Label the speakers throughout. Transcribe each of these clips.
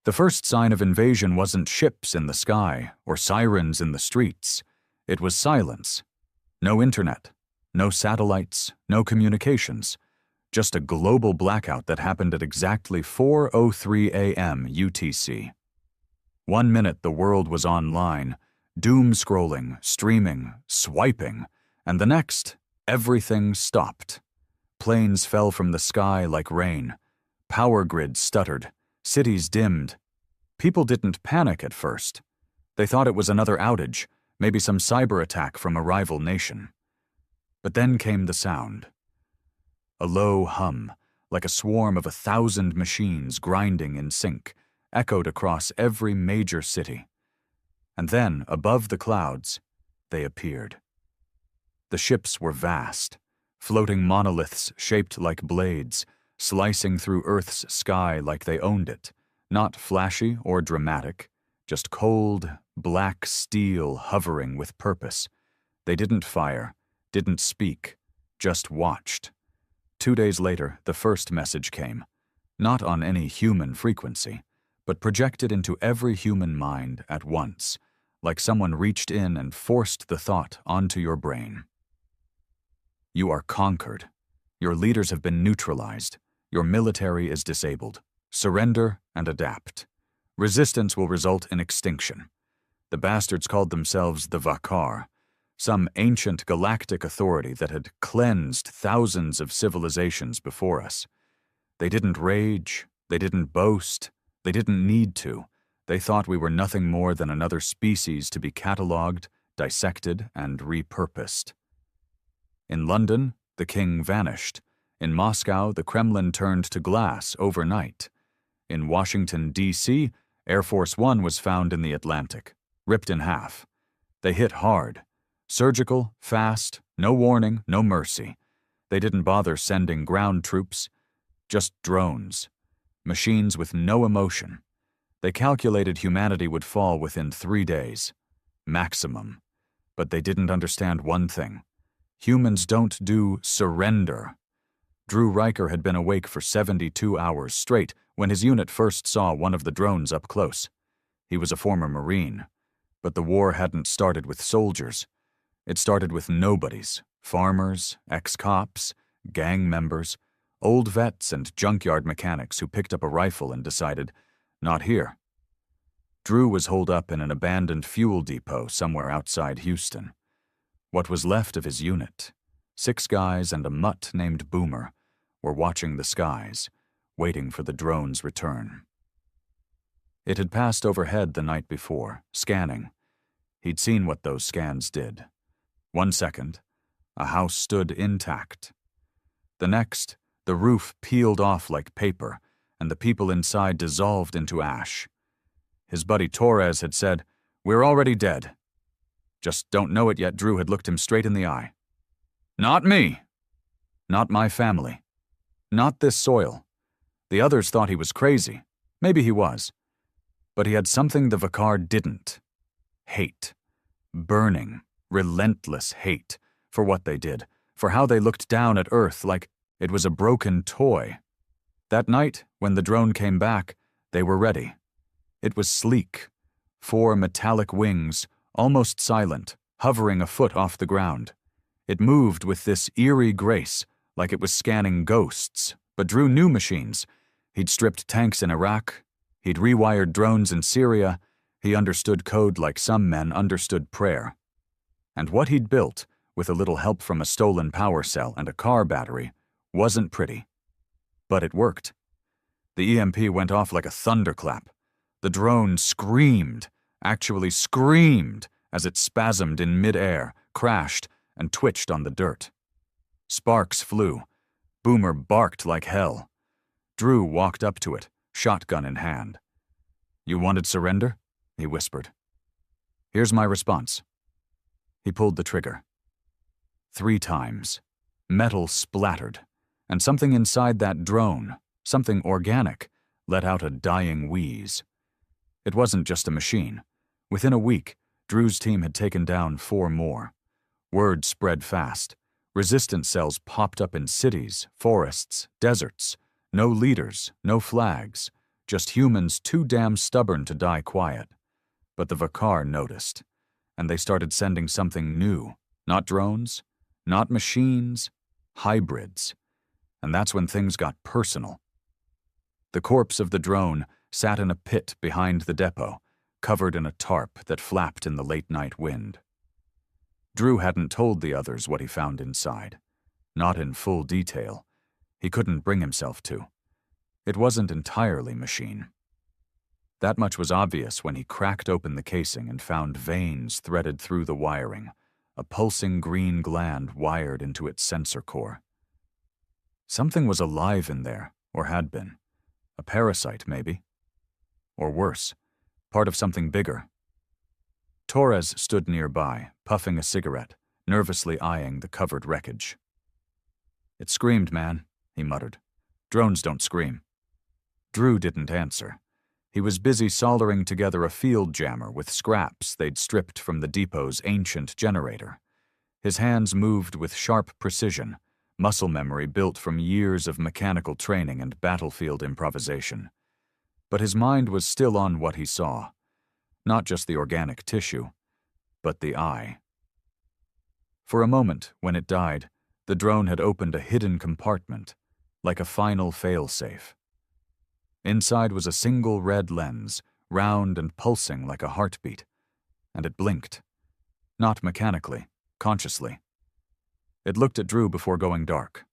Speaker 1: The first sign of invasion wasn't ships in the sky or sirens in the streets. It was silence. No internet, no satellites, no communications. Just a global blackout that happened at exactly 4:03 a.m. UTC. 1 minute the world was online, doom-scrolling, streaming, swiping, and the next, everything stopped. Planes fell from the sky like rain. Power grids stuttered. Cities dimmed. People didn't panic at first. They thought it was another outage, maybe some cyber attack from a rival nation. But then came the sound. A low hum, like a swarm of 1,000 machines grinding in sync, echoed across every major city. And then, above the clouds, they appeared. The ships were vast, floating monoliths shaped like blades, slicing through Earth's sky like they owned it, not flashy or dramatic, just cold, black steel hovering with purpose. They didn't fire, didn't speak, just watched. 2 days later, the first message came, not on any human frequency, but projected into every human mind at once, like someone reached in and forced the thought onto your brain. You are conquered. Your leaders have been neutralized. Your military is disabled. Surrender and adapt. Resistance will result in extinction. The bastards called themselves the Vakar, some ancient galactic authority that had cleansed thousands of civilizations before us. They didn't rage, they didn't boast, they didn't need to. They thought we were nothing more than another species to be catalogued, dissected, and repurposed. In London, the king vanished. In Moscow, the Kremlin turned to glass overnight. In Washington, D.C., Air Force One was found in the Atlantic, ripped in half. They hit hard. Surgical, fast, no warning, no mercy. They didn't bother sending ground troops, just drones. Machines with no emotion. They calculated humanity would fall within 3 days. Maximum. But they didn't understand one thing. Humans don't do surrender. Drew Riker had been awake for 72 hours straight when his unit first saw one of the drones up close. He was a former Marine, but the war hadn't started with soldiers. It started with nobodies, farmers, ex-cops, gang members, old vets and junkyard mechanics who picked up a rifle and decided, not here. Drew was holed up in an abandoned fuel depot somewhere outside Houston. What was left of his unit, 6 guys and a mutt named Boomer, were watching the skies, waiting for the drone's return. It had passed overhead the night before, scanning. He'd seen what those scans did. 1 second, a house stood intact. The next, the roof peeled off like paper, and the people inside dissolved into ash. His buddy Torres had said, "We're already dead." Just don't know it yet, Drew had looked him straight in the eye. "Not me. Not my family. Not this soil." The others thought he was crazy. Maybe he was. But he had something the Vakar didn't. Hate. Burning, relentless hate for what they did, for how they looked down at Earth like it was a broken toy. That night, when the drone came back, they were ready. It was sleek. 4 metallic wings, almost silent, hovering a foot off the ground. It moved with this eerie grace, like it was scanning ghosts, but Drew knew machines. He'd stripped tanks in Iraq. He'd rewired drones in Syria. He understood code like some men understood prayer. And what he'd built, with a little help from a stolen power cell and a car battery, wasn't pretty. But it worked. The EMP went off like a thunderclap. The drone screamed, actually screamed, as it spasmed in midair, crashed, and twitched on the dirt. Sparks flew. Boomer barked like hell. Drew walked up to it, shotgun in hand. "You wanted surrender?" he whispered. "Here's my response." He pulled the trigger. 3 times. Metal splattered, and something inside that drone, something organic, let out a dying wheeze. It wasn't just a machine. Within a week, Drew's team had taken down 4 more. Word spread fast. Resistance cells popped up in cities, forests, deserts. No leaders, no flags, just humans too damn stubborn to die quiet. But the Vakar noticed, and they started sending something new. Not drones, not machines, hybrids. And that's when things got personal. The corpse of the drone sat in a pit behind the depot, covered in a tarp that flapped in the late-night wind. Drew hadn't told the others what he found inside. Not in full detail. He couldn't bring himself to. It wasn't entirely machine. That much was obvious when he cracked open the casing and found veins threaded through the wiring, a pulsing green gland wired into its sensor core. Something was alive in there, or had been. A parasite, maybe. Or worse, part of something bigger. Torres stood nearby, puffing a cigarette, nervously eyeing the covered wreckage. "It screamed, man," he muttered. "Drones don't scream." Drew didn't answer. He was busy soldering together a field jammer with scraps they'd stripped from the depot's ancient generator. His hands moved with sharp precision, muscle memory built from years of mechanical training and battlefield improvisation. But his mind was still on what he saw. Not just the organic tissue, but the eye. For a moment, when it died, the drone had opened a hidden compartment, like a final fail-safe. Inside was a single red lens, round and pulsing like a heartbeat, and it blinked. Not mechanically, consciously. It looked at Drew before going dark.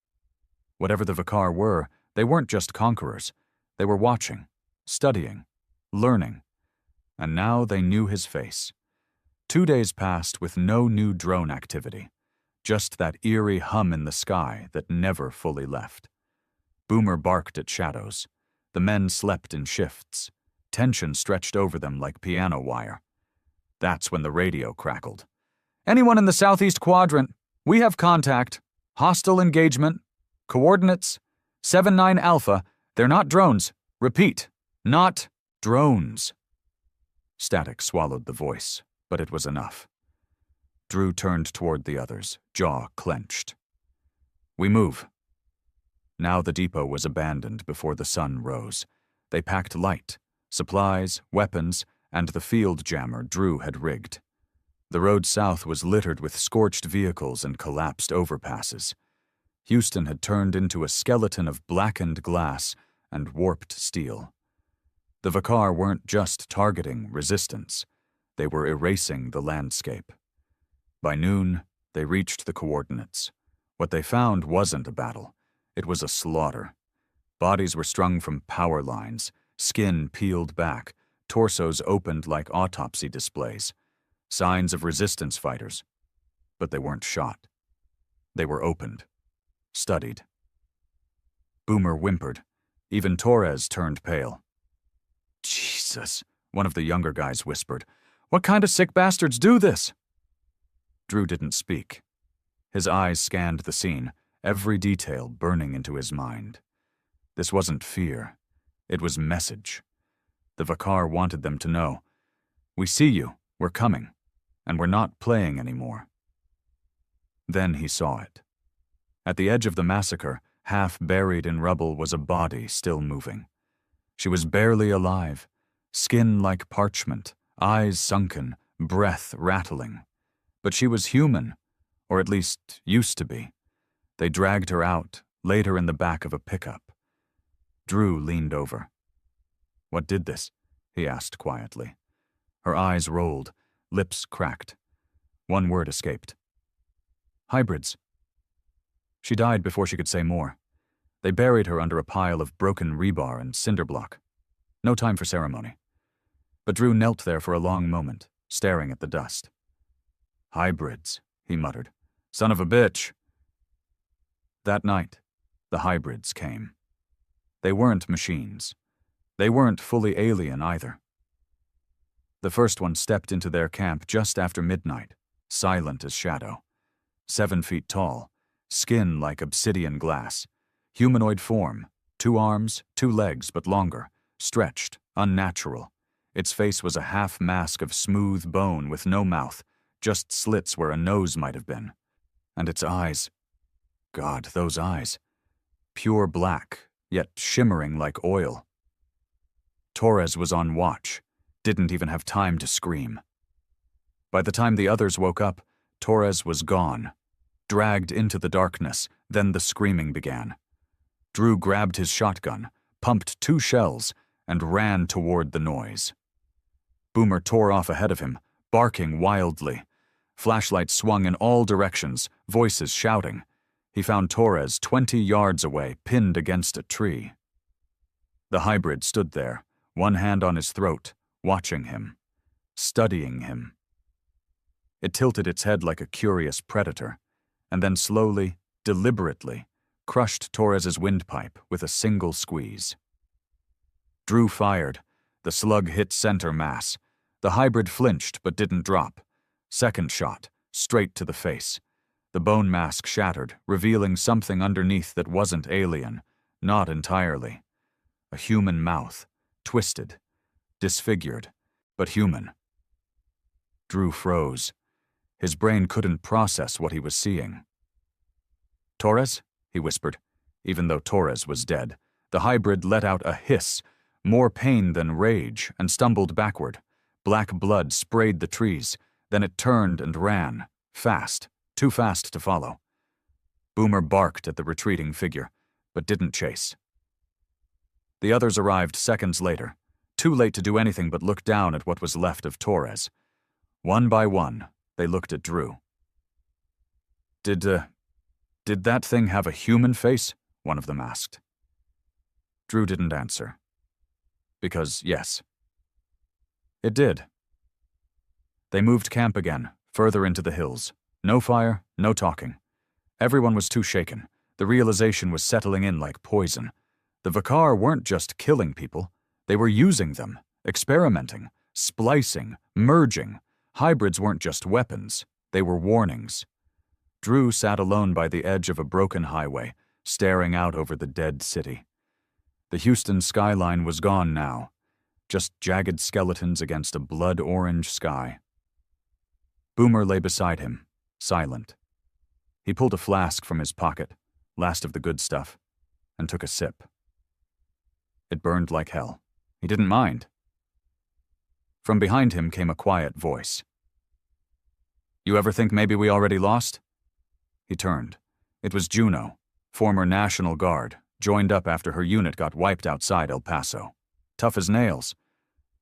Speaker 1: Whatever the Vakar were, they weren't just conquerors. They were watching, studying, learning. And now they knew his face. 2 days passed with no new drone activity, just that eerie hum in the sky that never fully left. Boomer barked at shadows. The men slept in shifts. Tension stretched over them like piano wire. That's when the radio crackled. "Anyone in the southeast quadrant? We have contact. Hostile engagement. Coordinates 79 Alpha. They're not drones. Repeat, not drones." Static swallowed the voice, but it was enough. Drew turned toward the others, jaw clenched. "We move." Now the depot was abandoned before the sun rose. They packed light, supplies, weapons, and the field jammer Drew had rigged. The road south was littered with scorched vehicles and collapsed overpasses. Houston had turned into a skeleton of blackened glass and warped steel. The Vakar weren't just targeting resistance. They were erasing the landscape. By noon, they reached the coordinates. What they found wasn't a battle. It was a slaughter. Bodies were strung from power lines, skin peeled back, torsos opened like autopsy displays. Signs of resistance fighters. But they weren't shot. They were opened. Studied. Boomer whimpered. Even Torres turned pale. "Jesus," one of the younger guys whispered. "What kind of sick bastards do this?" Drew didn't speak. His eyes scanned the scene, every detail burning into his mind. This wasn't fear. It was message. The Vakar wanted them to know. "We see you. We're coming. And we're not playing anymore." Then he saw it. At the edge of the massacre, half buried in rubble, was a body still moving. She was barely alive, skin like parchment, eyes sunken, breath rattling. But she was human, or at least used to be. They dragged her out, laid her in the back of a pickup. Drew leaned over. "What did this?" he asked quietly. Her eyes rolled, lips cracked. One word escaped. "Hybrids." She died before she could say more. They buried her under a pile of broken rebar and cinder block. No time for ceremony. But Drew knelt there for a long moment, staring at the dust. "Hybrids," he muttered. "Son of a bitch." That night, the hybrids came. They weren't machines. They weren't fully alien either. The first one stepped into their camp just after midnight, silent as shadow. 7 feet tall, skin like obsidian glass, humanoid form, 2 arms, 2 legs but longer, stretched, unnatural. Its face was a half mask of smooth bone with no mouth, just slits where a nose might have been. And its eyes, God, those eyes, pure black, yet shimmering like oil. Torres was on watch, didn't even have time to scream. By the time the others woke up, Torres was gone, dragged into the darkness. Then the screaming began. Drew grabbed his shotgun, pumped 2 shells, and ran toward the noise. Boomer tore off ahead of him, barking wildly. Flashlights swung in all directions, voices shouting. He found Torres 20 yards away, pinned against a tree. The hybrid stood there, one hand on his throat, watching him, studying him. It tilted its head like a curious predator, and then slowly, deliberately, crushed Torres's windpipe with a single squeeze. Drew fired. The slug hit center mass. The hybrid flinched but didn't drop. Second shot, straight to the face. The bone mask shattered, revealing something underneath that wasn't alien, not entirely. A human mouth, twisted, disfigured, but human. Drew froze. His brain couldn't process what he was seeing. "Torres?" he whispered. Even though Torres was dead, the hybrid let out a hiss, more pain than rage, and stumbled backward. Black blood sprayed the trees. Then it turned and ran, fast, too fast to follow. Boomer barked at the retreating figure, but didn't chase. The others arrived seconds later, too late to do anything but look down at what was left of Torres. One by one, they looked at Drew. Did that thing have a human face?" one of them asked. Drew didn't answer. Because, yes, it did. They moved camp again, further into the hills. No fire, no talking. Everyone was too shaken. The realization was settling in like poison. The Vakar weren't just killing people. They were using them, experimenting, splicing, merging. Hybrids weren't just weapons. They were warnings. Drew sat alone by the edge of a broken highway, staring out over the dead city. The Houston skyline was gone now, just jagged skeletons against a blood-orange sky. Boomer lay beside him, silent. He pulled a flask from his pocket, last of the good stuff, and took a sip. It burned like hell. He didn't mind. From behind him came a quiet voice. "You ever think maybe we already lost?" He turned. It was Juno, former National Guard, joined up after her unit got wiped outside El Paso. Tough as nails.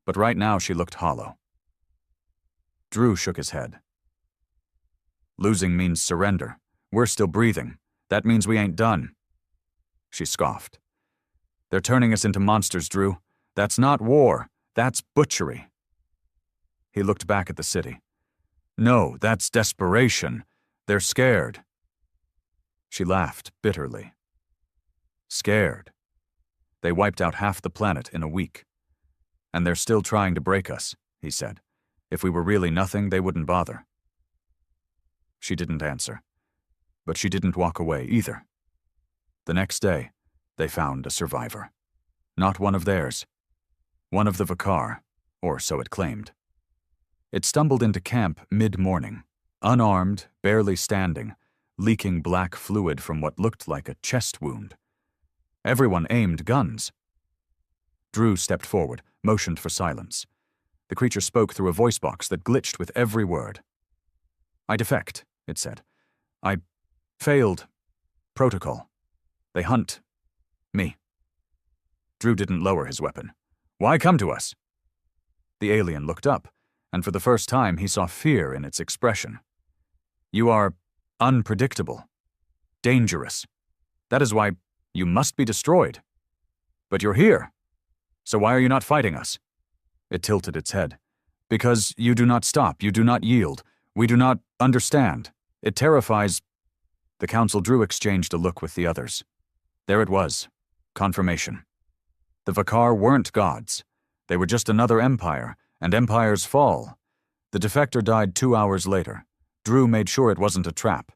Speaker 1: But right now she looked hollow. Drew shook his head. "Losing means surrender. We're still breathing. That means we ain't done." She scoffed. "They're turning us into monsters, Drew. That's not war. That's butchery." He looked back at the city. "No, that's desperation. They're scared." She laughed bitterly. "Scared. They wiped out half the planet in a week. And they're still trying to break us," he said. "If we were really nothing, they wouldn't bother." She didn't answer. But she didn't walk away either. The next day, they found a survivor. Not one of theirs. One of the Vakar, or so it claimed. It stumbled into camp mid-morning, unarmed, barely standing, leaking black fluid from what looked like a chest wound. Everyone aimed guns. Drew stepped forward, motioned for silence. The creature spoke through a voice box that glitched with every word. "I defect," it said. "I failed protocol. They hunt me." Drew didn't lower his weapon. "Why come to us?" The alien looked up, and for the first time he saw fear in its expression. "You are unpredictable, dangerous. That is why you must be destroyed. But you're here. So why are you not fighting us?" It tilted its head. "Because you do not stop, you do not yield. We do not understand. It terrifies—" The Council Drew exchanged a look with the others. There it was. Confirmation. The Vakar weren't gods. They were just another empire, and empires fall. The defector died 2 hours later. Drew made sure it wasn't a trap.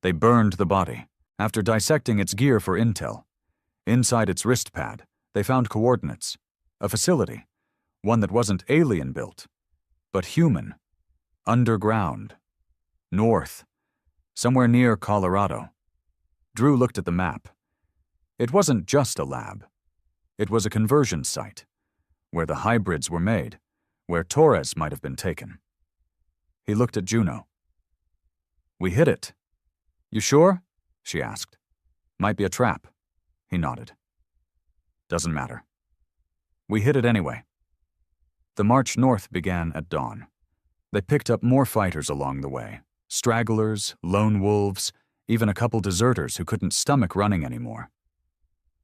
Speaker 1: They burned the body, after dissecting its gear for intel. Inside its wrist pad, they found coordinates. A facility. One that wasn't alien-built, but human. Underground. North. Somewhere near Colorado. Drew looked at the map. It wasn't just a lab. It was a conversion site. where the hybrids were made, where Torres might have been taken. He looked at Juno. "We hit it." "You sure?" she asked. "Might be a trap." He nodded. "Doesn't matter." "We hit it anyway." The march north began at dawn. They picked up more fighters along the way, stragglers, lone wolves, even a couple deserters who couldn't stomach running anymore.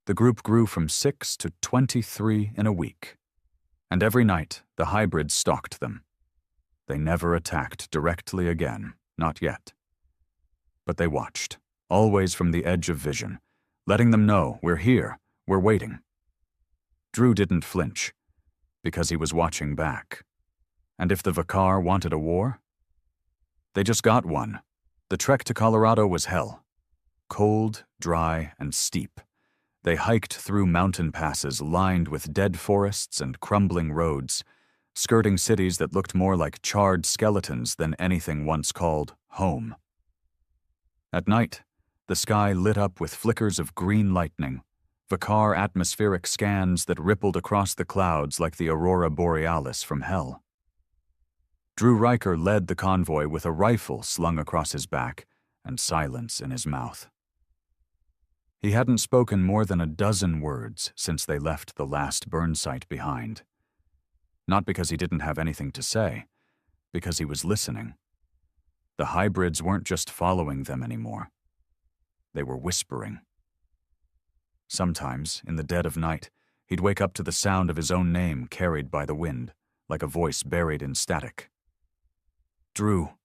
Speaker 1: The group grew from 6 to 23 in a week, and every night the hybrids stalked them. They never attacked directly again, not yet. But they watched, always from the edge of vision, letting them know, "We're here, we're waiting." Drew didn't flinch, because he was watching back. And if the Vakar wanted a war? They just got one. The trek to Colorado was hell. Cold, dry, and steep. They hiked through mountain passes lined with dead forests and crumbling roads, skirting cities that looked more like charred skeletons than anything once called home. At night, the sky lit up with flickers of green lightning, Vakar atmospheric scans that rippled across the clouds like the aurora borealis from hell. Drew Riker led the convoy with a rifle slung across his back and silence in his mouth. He hadn't spoken more than a dozen words since they left the last burn site behind. Not because he didn't have anything to say, because he was listening. The hybrids weren't just following them anymore. They were whispering. Sometimes, in the dead of night, he'd wake up to the sound of his own name carried by the wind, like a voice buried in static. "Drew."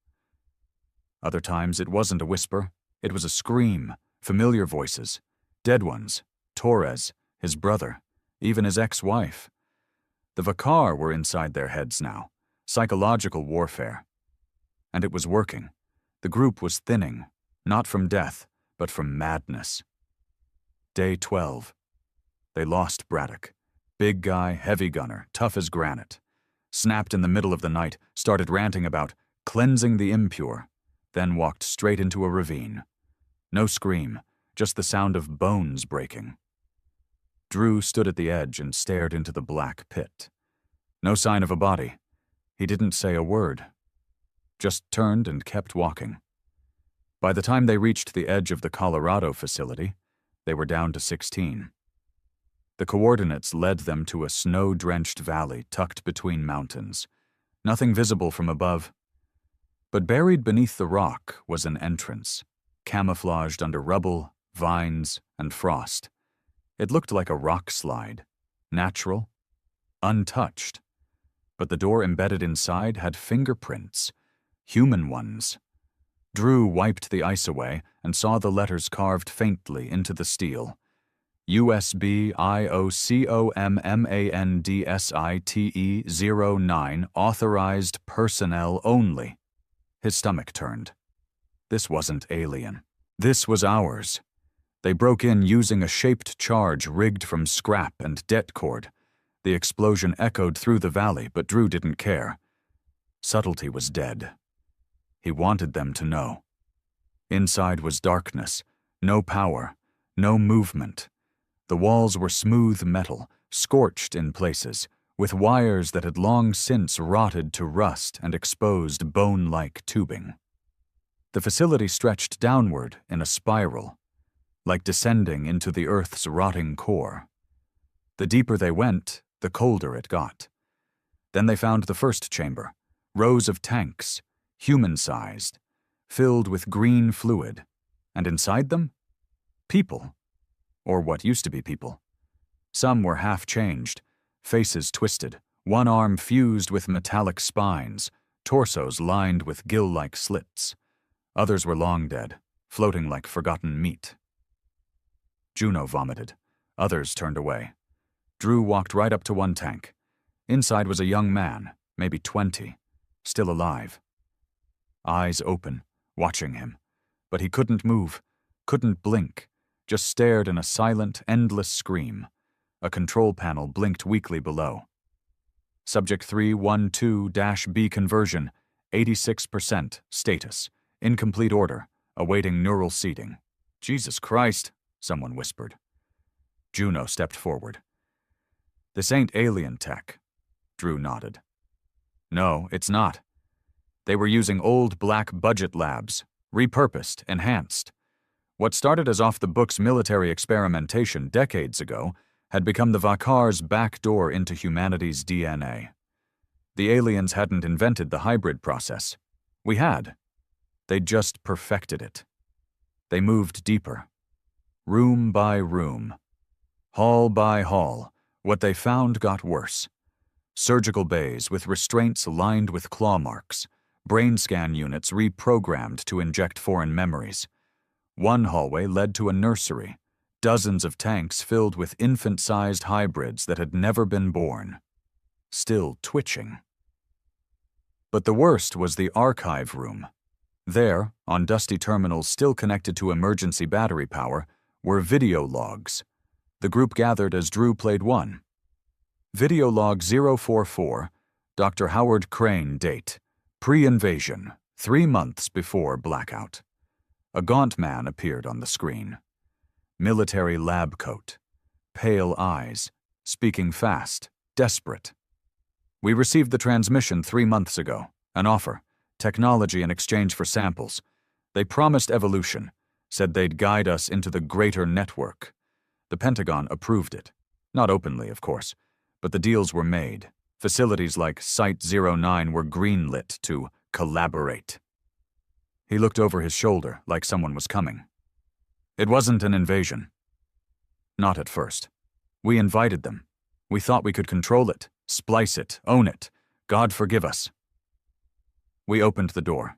Speaker 1: Other times it wasn't a whisper, it was a scream, familiar voices, dead ones, Torres, his brother, even his ex-wife. The Vakar were inside their heads now, psychological warfare. And it was working. The group was thinning, not from death, but from madness. Day 12. They lost Braddock. Big guy, heavy gunner, tough as granite. Snapped in the middle of the night, started ranting about cleansing the impure, then walked straight into a ravine. No scream, just the sound of bones breaking. Drew stood at the edge and stared into the black pit. No sign of a body. He didn't say a word. Just turned and kept walking. By the time they reached the edge of the Colorado facility, they were down to 16. The coordinates led them to a snow-drenched valley tucked between mountains. Nothing visible from above. But buried beneath the rock was an entrance, camouflaged under rubble, vines, and frost. It looked like a rock slide, natural, untouched. But the door embedded inside had fingerprints, human ones. Drew wiped the ice away and saw the letters carved faintly into the steel. USB IOCOMMANDSITE 09 authorized personnel only. His stomach turned. This wasn't alien. This was ours. They broke in using a shaped charge rigged from scrap and det cord. The explosion echoed through the valley, but Drew didn't care. Subtlety was dead. He wanted them to know. Inside was darkness, no power, no movement. The walls were smooth metal, scorched in places, with wires that had long since rotted to rust and exposed bone-like tubing. The facility stretched downward in a spiral, like descending into the Earth's rotting core. The deeper they went, the colder it got. Then they found the first chamber, rows of tanks, human-sized, filled with green fluid, and inside them, people, or what used to be people. Some were half-changed, faces twisted, one arm fused with metallic spines, torsos lined with gill-like slits. Others were long dead, floating like forgotten meat. Juno vomited. Others turned away. Drew walked right up to one tank. Inside was a young man, maybe 20, still alive. Eyes open, watching him. But he couldn't move, couldn't blink, just stared in a silent, endless scream. A control panel blinked weakly below. Subject 312-B conversion, 86% status. Incomplete order, awaiting neural seeding. "Jesus Christ," someone whispered. Juno stepped forward. This ain't alien tech. Drew nodded. No, it's not. They were using old black budget labs, repurposed, enhanced. What started as off-the-books military experimentation decades ago had become the Vakar's back door into humanity's DNA. The aliens hadn't invented the hybrid process. We had. They'd just perfected it. They moved deeper. Room by room. Hall by hall, what they found got worse. Surgical bays with restraints lined with claw marks, brain scan units reprogrammed to inject foreign memories. One hallway led to a nursery, dozens of tanks filled with infant-sized hybrids that had never been born, still twitching. But the worst was the archive room. There, on dusty terminals still connected to emergency battery power, were video logs. The group gathered as Drew played one. Video log 044, Dr. Howard Crane date, pre-invasion, 3 months before blackout. A gaunt man appeared on the screen. Military lab coat, pale eyes, speaking fast, desperate. We received the transmission 3 months ago, an offer, technology in exchange for samples. They promised evolution, said they'd guide us into the greater network. The Pentagon approved it. Not openly, of course, but the deals were made. Facilities like Site-09 were greenlit to collaborate. He looked over his shoulder like someone was coming. It wasn't an invasion. Not at first. We invited them. We thought we could control it, splice it, own it. God forgive us. We opened the door.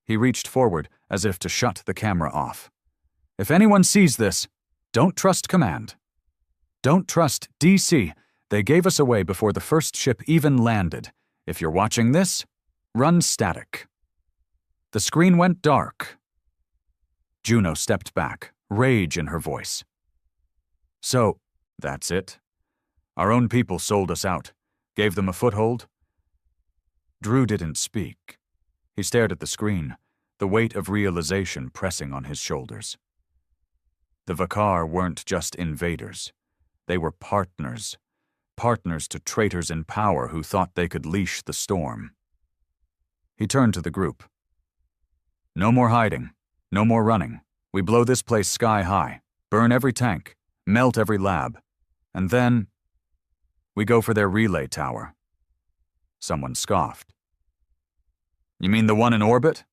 Speaker 1: He reached forward as if to shut the camera off. If anyone sees this, don't trust command. Don't trust DC. They gave us away before the first ship even landed. If you're watching this, run static. The screen went dark. Juno stepped back, rage in her voice. So, that's it. Our own people sold us out, gave them a foothold. Drew didn't speak. He stared at the screen, the weight of realization pressing on his shoulders. The Vakar weren't just invaders. They were partners. Partners to traitors in power who thought they could leash the storm. He turned to the group. No more hiding. No more running. We blow this place sky high, burn every tank, melt every lab, and then we go for their relay tower. Someone scoffed. You mean the one in orbit?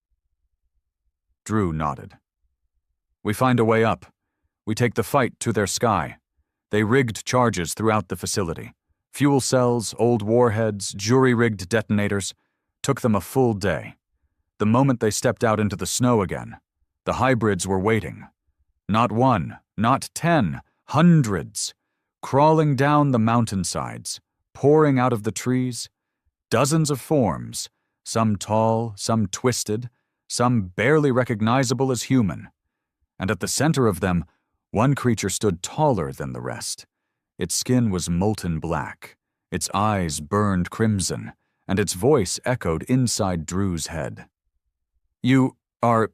Speaker 1: Drew nodded. We find a way up. We take the fight to their sky. They rigged charges throughout the facility. Fuel cells, old warheads, jury-rigged detonators. Took them a full day. The moment they stepped out into the snow again, the hybrids were waiting. Not one, not 10, hundreds, crawling down the mountainsides, pouring out of the trees, dozens of forms, some tall, some twisted, some barely recognizable as human. And at the center of them, one creature stood taller than the rest. Its skin was molten black, its eyes burned crimson, and its voice echoed inside Drew's head. You are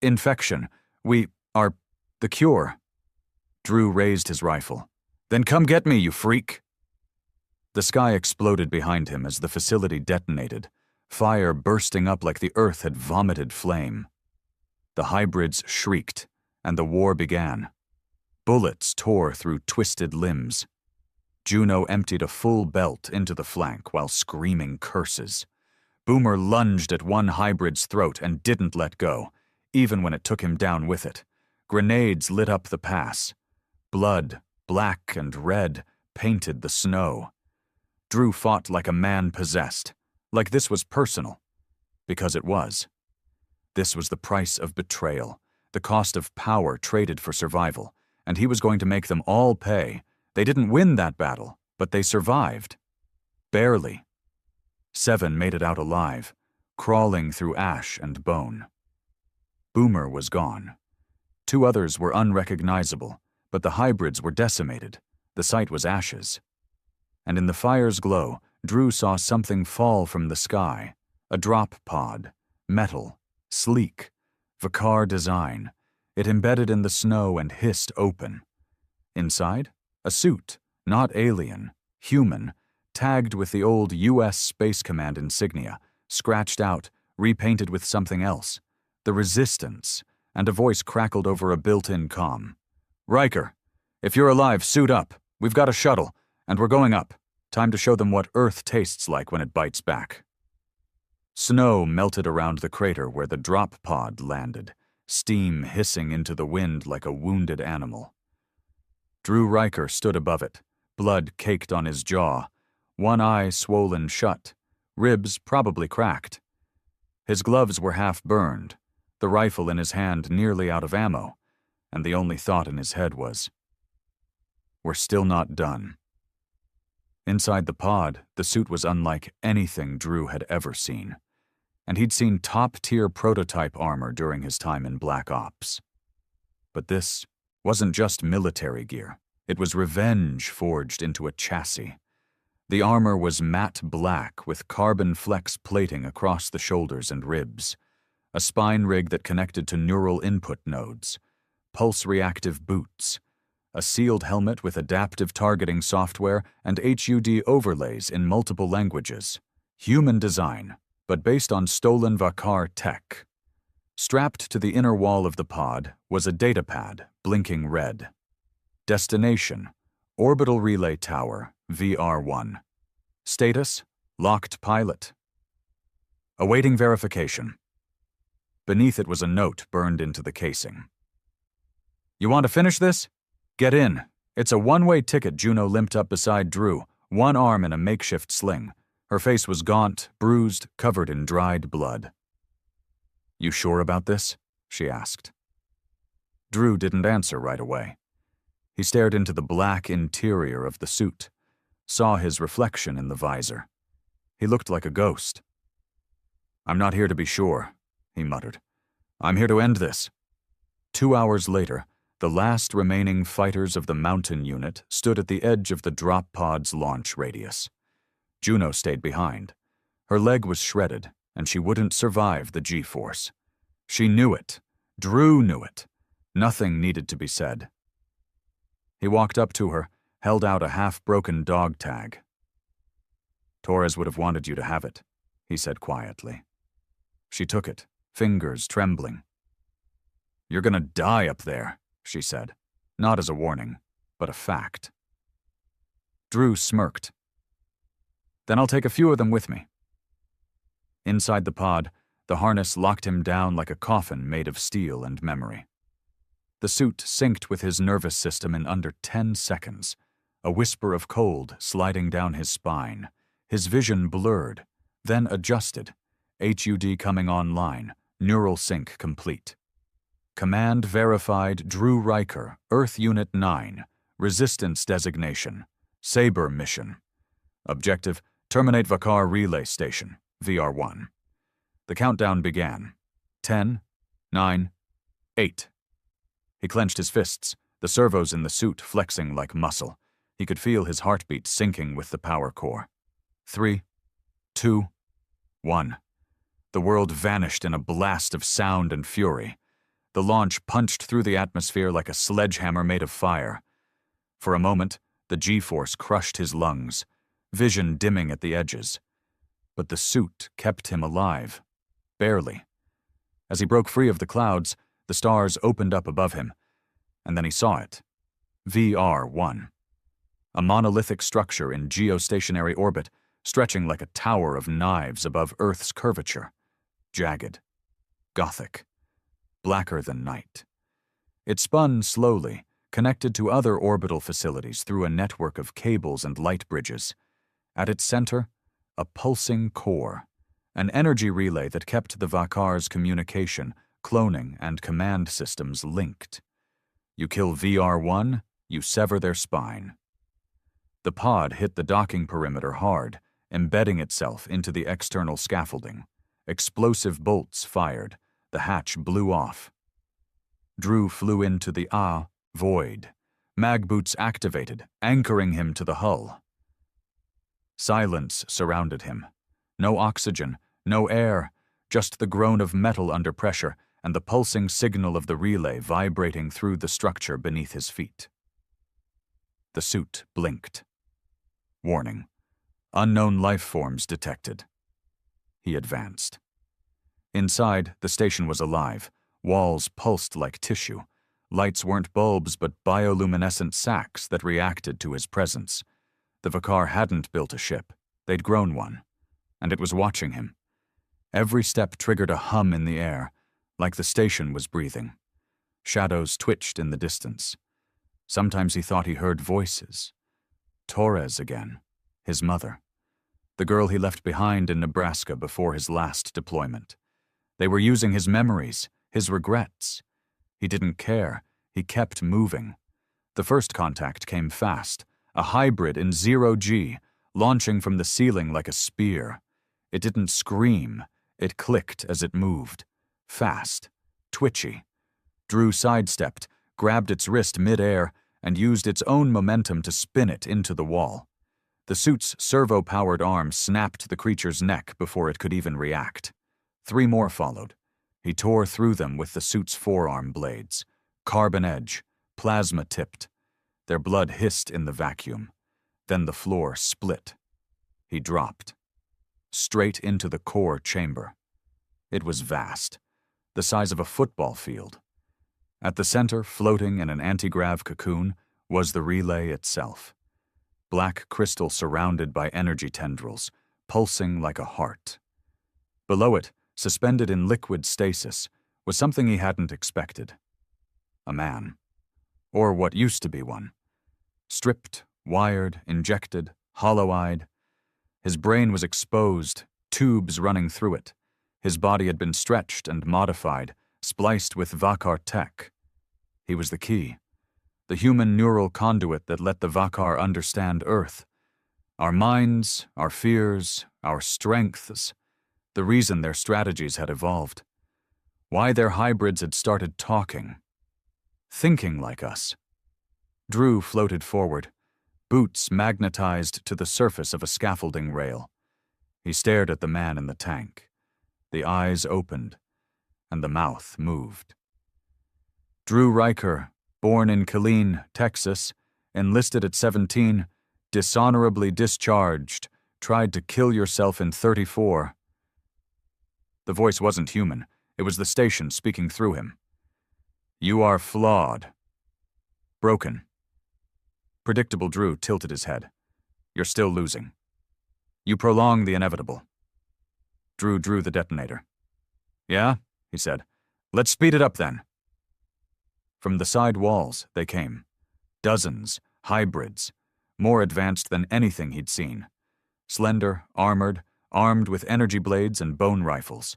Speaker 1: infection. We are the cure. Drew raised his rifle. Then come get me, you freak. The sky exploded behind him as the facility detonated, fire bursting up like the earth had vomited flame. The hybrids shrieked, and the war began. Bullets tore through twisted limbs. Juno emptied a full belt into the flank while screaming curses. Boomer lunged at one hybrid's throat and didn't let go, even when it took him down with it. Grenades lit up the pass. Blood, black and red, painted the snow. Drew fought like a man possessed, like this was personal. Because it was. This was the price of betrayal, the cost of power traded for survival, and he was going to make them all pay. They didn't win that battle, but they survived. Barely. 7 made it out alive, crawling through ash and bone. Boomer was gone. 2 others were unrecognizable, but the hybrids were decimated. The site was ashes. And in the fire's glow, Drew saw something fall from the sky. A drop pod, metal, sleek, Vakar design. It embedded in the snow and hissed open. Inside, a suit, Not alien, human, tagged with the old U.S. Space Command insignia, scratched out, repainted with something else. The Resistance, and a voice crackled over a built-in comm. "Riker, if you're alive, suit up. We've got a shuttle, and we're going up. Time to show them what Earth tastes like when it bites back." Snow melted around the crater where the drop pod landed, steam hissing into the wind like a wounded animal. Drew Riker stood above it, blood caked on his jaw, one eye swollen shut, ribs probably cracked. His gloves were half burned, the rifle in his hand nearly out of ammo, and the only thought in his head was, "We're still not done." Inside the pod, the suit was unlike anything Drew had ever seen, and he'd seen top-tier prototype armor during his time in Black Ops. But this wasn't just military gear. It was revenge forged into a chassis. The armor was matte black with carbon flex plating across the shoulders and ribs, a spine rig that connected to neural input nodes, pulse-reactive boots, a sealed helmet with adaptive targeting software and HUD overlays in multiple languages. Human design, but based on stolen Vakar tech. Strapped to the inner wall of the pod was a datapad, blinking red. Destination: Orbital Relay Tower, VR1. Status: Locked pilot. Awaiting verification. Beneath it was a note burned into the casing. "You want to finish this? Get in. It's a one-way ticket." Juno limped up beside Drew, one arm in a makeshift sling. Her face was gaunt, bruised, covered in dried blood. "You sure about this?" she asked. Drew didn't answer right away. He stared into the black interior of the suit, saw his reflection in the visor. He looked like a ghost. "I'm not here to be sure," he muttered. "I'm here to end this." 2 hours later, the last remaining fighters of the Mountain Unit stood at the edge of the drop pod's launch radius. Juno stayed behind. Her leg was shredded, and she wouldn't survive the G-force. She knew it. Drew knew it. Nothing needed to be said. He walked up to her, held out a half-broken dog tag. "Torres would have wanted you to have it," he said quietly. She took it, fingers trembling. "You're gonna die up there," she said, not as a warning, but a fact. Drew smirked. "Then I'll take a few of them with me." Inside the pod, the harness locked him down like a coffin made of steel and memory. The suit synced with his nervous system in under 10 seconds, a whisper of cold sliding down his spine, his vision blurred, then adjusted, HUD coming online, neural sync complete. Command verified Drew Riker, Earth Unit 9, Resistance designation, Saber mission. Objective: terminate Vakar Relay Station, VR1. The countdown began. 10, 9, 8. He clenched his fists, the servos in the suit flexing like muscle. He could feel his heartbeat syncing with the power core. 3, 2, 1. The world vanished in a blast of sound and fury. The launch punched through the atmosphere like a sledgehammer made of fire. For a moment, the G-force crushed his lungs, vision dimming at the edges. But the suit kept him alive. Barely. As he broke free of the clouds, the stars opened up above him, and then he saw it. VR1. A monolithic structure in geostationary orbit, stretching like a tower of knives above Earth's curvature. Jagged. Gothic. Blacker than night. It spun slowly, connected to other orbital facilities through a network of cables and light bridges. At its center, a pulsing core, an energy relay that kept the Vakar's communication, cloning, and command systems linked. You kill VR1, you sever their spine. The pod hit the docking perimeter hard, embedding itself into the external scaffolding. Explosive bolts fired. The hatch blew off. Drew flew into the void. Mag boots activated, anchoring him to the hull. Silence surrounded him. No oxygen, no air, just the groan of metal under pressure and the pulsing signal of the relay vibrating through the structure beneath his feet. The suit blinked. Warning. Unknown life forms detected. He advanced. Inside, the station was alive. Walls pulsed like tissue. Lights weren't bulbs but bioluminescent sacs that reacted to his presence. The Vakar hadn't built a ship. They'd grown one. And it was watching him. Every step triggered a hum in the air, like the station was breathing. Shadows twitched in the distance. Sometimes he thought he heard voices. Torres again. His mother. The girl he left behind in Nebraska before his last deployment. They were using his memories, his regrets. He didn't care. He kept moving. The first contact came fast, a hybrid in 0G, launching from the ceiling like a spear. It didn't scream. It clicked as it moved. Fast. Twitchy. Drew sidestepped, grabbed its wrist mid-air, and used its own momentum to spin it into the wall. The suit's servo-powered arm snapped the creature's neck before it could even react. 3 more followed. He tore through them with the suit's forearm blades. Carbon edge, plasma-tipped. Their blood hissed in the vacuum. Then the floor split. He dropped. Straight into the core chamber. It was vast, the size of a football field. At the center, floating in an anti-grav cocoon, was the relay itself. Black crystal surrounded by energy tendrils, pulsing like a heart. Below it, suspended in liquid stasis, was something he hadn't expected. A man. Or what used to be one. Stripped, wired, injected, hollow-eyed. His brain was exposed, tubes running through it. His body had been stretched and modified, spliced with Vakar tech. He was the key. The human neural conduit that let the Vakar understand Earth. Our minds, our fears, our strengths. The reason their strategies had evolved. Why their hybrids had started talking. Thinking like us. Drew floated forward, boots magnetized to the surface of a scaffolding rail. He stared at the man in the tank. The eyes opened, and the mouth moved. Drew Riker, born in Killeen, Texas, enlisted at 17, dishonorably discharged, tried to kill yourself in 34. The voice wasn't human. It was the station speaking through him. You are flawed. Broken. Predictable Drew tilted his head. You're still losing. You prolong the inevitable. Drew drew the detonator. Yeah, he said. Let's speed it up then. From the side walls they came. Dozens, hybrids, more advanced than anything he'd seen. Slender, armored, armed with energy blades and bone rifles.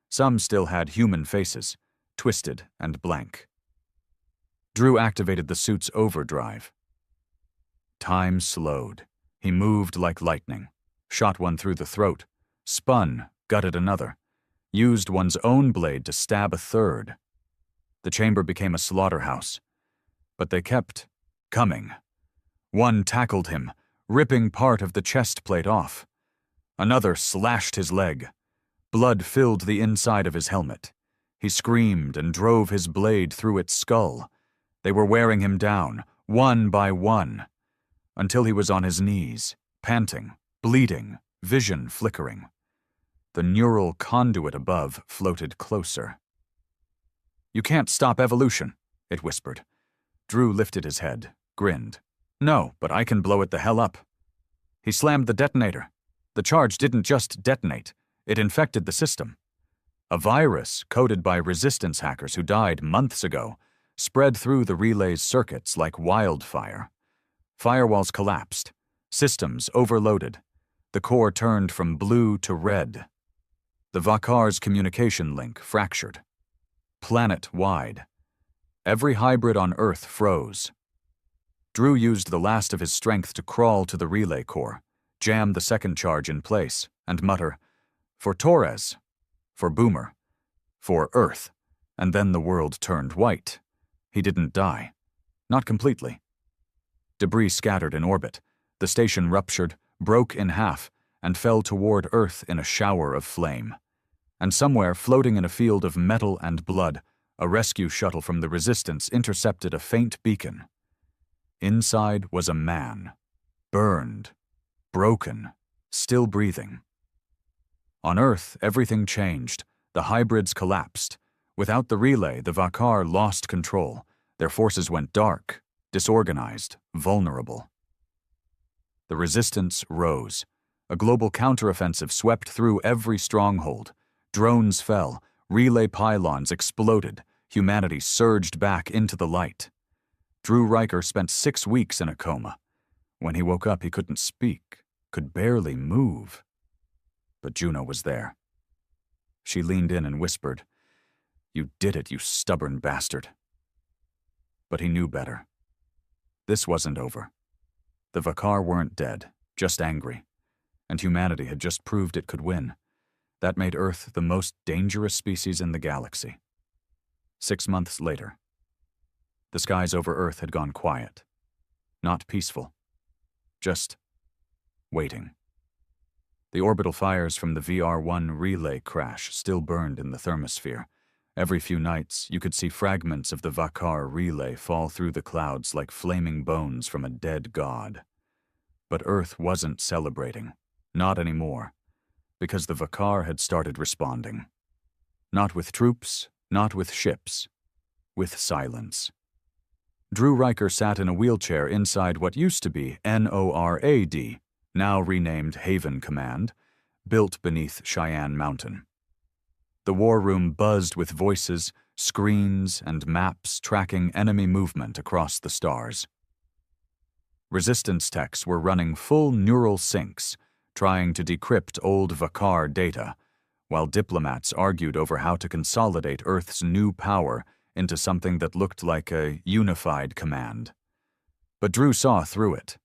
Speaker 1: Some still had human faces, twisted and blank. Drew activated the suit's overdrive. Time slowed. He moved like lightning, shot one through the throat, spun, gutted another, used one's own blade to stab a third. The chamber became a slaughterhouse. But they kept coming. One tackled him, ripping part of the chest plate off. Another slashed his leg. Blood filled the inside of his helmet. He screamed and drove his blade through its skull. They were wearing him down, one by one, until he was on his knees, panting, bleeding, vision flickering. The neural conduit above floated closer. You can't stop evolution, it whispered. Drew lifted his head, grinned. No, but I can blow it the hell up. He slammed the detonator. The charge didn't just detonate, it infected the system. A virus, coded by resistance hackers who died months ago, spread through the relay's circuits like wildfire. Firewalls collapsed, systems overloaded. The core turned from blue to red. The Vakar's communication link fractured. Planet-wide. Every hybrid on Earth froze. Drew used the last of his strength to crawl to the relay core, jam the second charge in place, and mutter, for Torres, for Boomer, for Earth, and then the world turned white. He didn't die. Not completely. Debris scattered in orbit. The station ruptured, broke in half, and fell toward Earth in a shower of flame. And somewhere, floating in a field of metal and blood, a rescue shuttle from the Resistance intercepted a faint beacon. Inside was a man, burned, broken, still breathing. On Earth, everything changed. The hybrids collapsed. Without the relay, the Vakar lost control. Their forces went dark, disorganized, vulnerable. The resistance rose. A global counteroffensive swept through every stronghold. Drones fell, relay pylons exploded, humanity surged back into the light. Drew Riker spent 6 weeks in a coma. When he woke up, he couldn't speak, could barely move. But Juno was there. She leaned in and whispered, "You did it, you stubborn bastard." But he knew better. This wasn't over. The Vakar weren't dead, just angry. And humanity had just proved it could win. That made Earth the most dangerous species in the galaxy. 6 months later, the skies over Earth had gone quiet. Not peaceful. Just waiting. The orbital fires from the VR-1 relay crash still burned in the thermosphere. Every few nights, you could see fragments of the Vakar relay fall through the clouds like flaming bones from a dead god. But Earth wasn't celebrating. Not anymore. Because the Vakar had started responding. Not with troops, not with ships. With silence. Drew Riker sat in a wheelchair inside what used to be NORAD, now renamed Haven Command, built beneath Cheyenne Mountain. The war room buzzed with voices, screens, and maps tracking enemy movement across the stars. Resistance techs were running full neural syncs, trying to decrypt old Vakar data, while diplomats argued over how to consolidate Earth's new power into something that looked like a unified command. But Drew saw through it.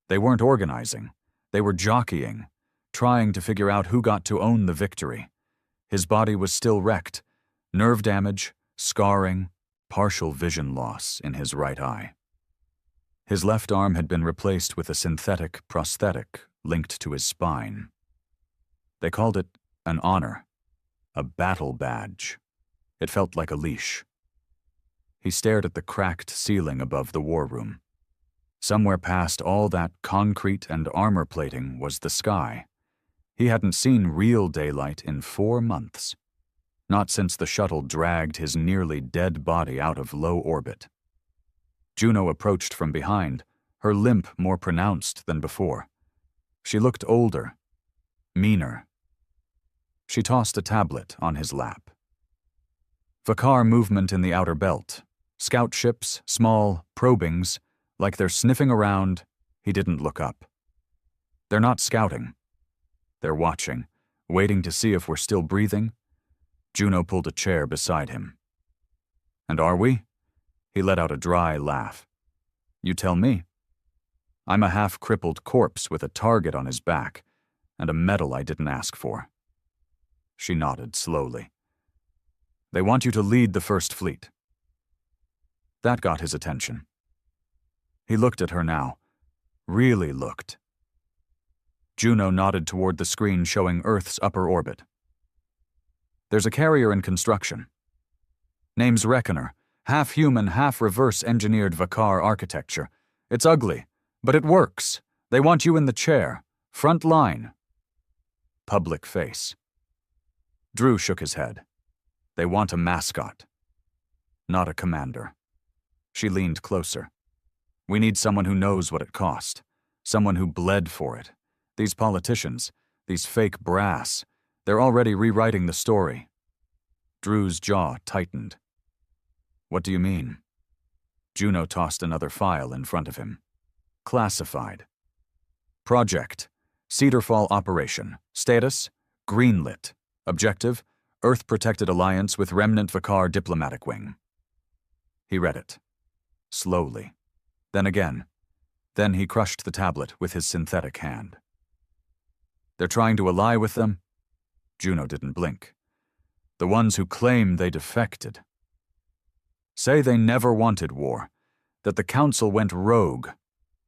Speaker 1: They weren't organizing. They were jockeying, trying to figure out who got to own the victory. His body was still wrecked, nerve damage, scarring, partial vision loss in his right eye. His left arm had been replaced with a synthetic prosthetic linked to his spine. They called it an honor, a battle badge. It felt like a leash. He stared at the cracked ceiling above the war room. Somewhere past all that concrete and armor plating was the sky. He hadn't seen real daylight in 4 months. Not since the shuttle dragged his nearly dead body out of low orbit. Juno approached from behind, her limp more pronounced than before. She looked older, meaner. She tossed a tablet on his lap. Vakar movement in the outer belt. Scout ships, small, probings, like they're sniffing around. He didn't look up. They're not scouting. They're watching, waiting to see if we're still breathing. Juno pulled a chair beside him. And are we? He let out a dry laugh. You tell me. I'm a half-crippled corpse with a target on his back, and a medal I didn't ask for. She nodded slowly. They want you to lead the First Fleet. That got his attention. He looked at her now. Really looked. Juno nodded toward the screen showing Earth's upper orbit. There's a carrier in construction. Name's Reckoner. Half-human, half-reverse-engineered Vakar architecture. It's ugly, but it works. They want you in the chair. Front line. Public face. Drew shook his head. They want a mascot. Not a commander. She leaned closer. We need someone who knows what it cost. Someone who bled for it. These politicians, these fake brass, they're already rewriting the story. Drew's jaw tightened. What do you mean? Juno tossed another file in front of him. Classified. Project. Cedarfall Operation. Status. Greenlit. Objective. Earth-protected alliance with Remnant Vakar Diplomatic Wing. He read it. Slowly. Then again. Then he crushed the tablet with his synthetic hand. They're trying to ally with them? Juno didn't blink. The ones who claim they defected. Say they never wanted war, that the Council went rogue.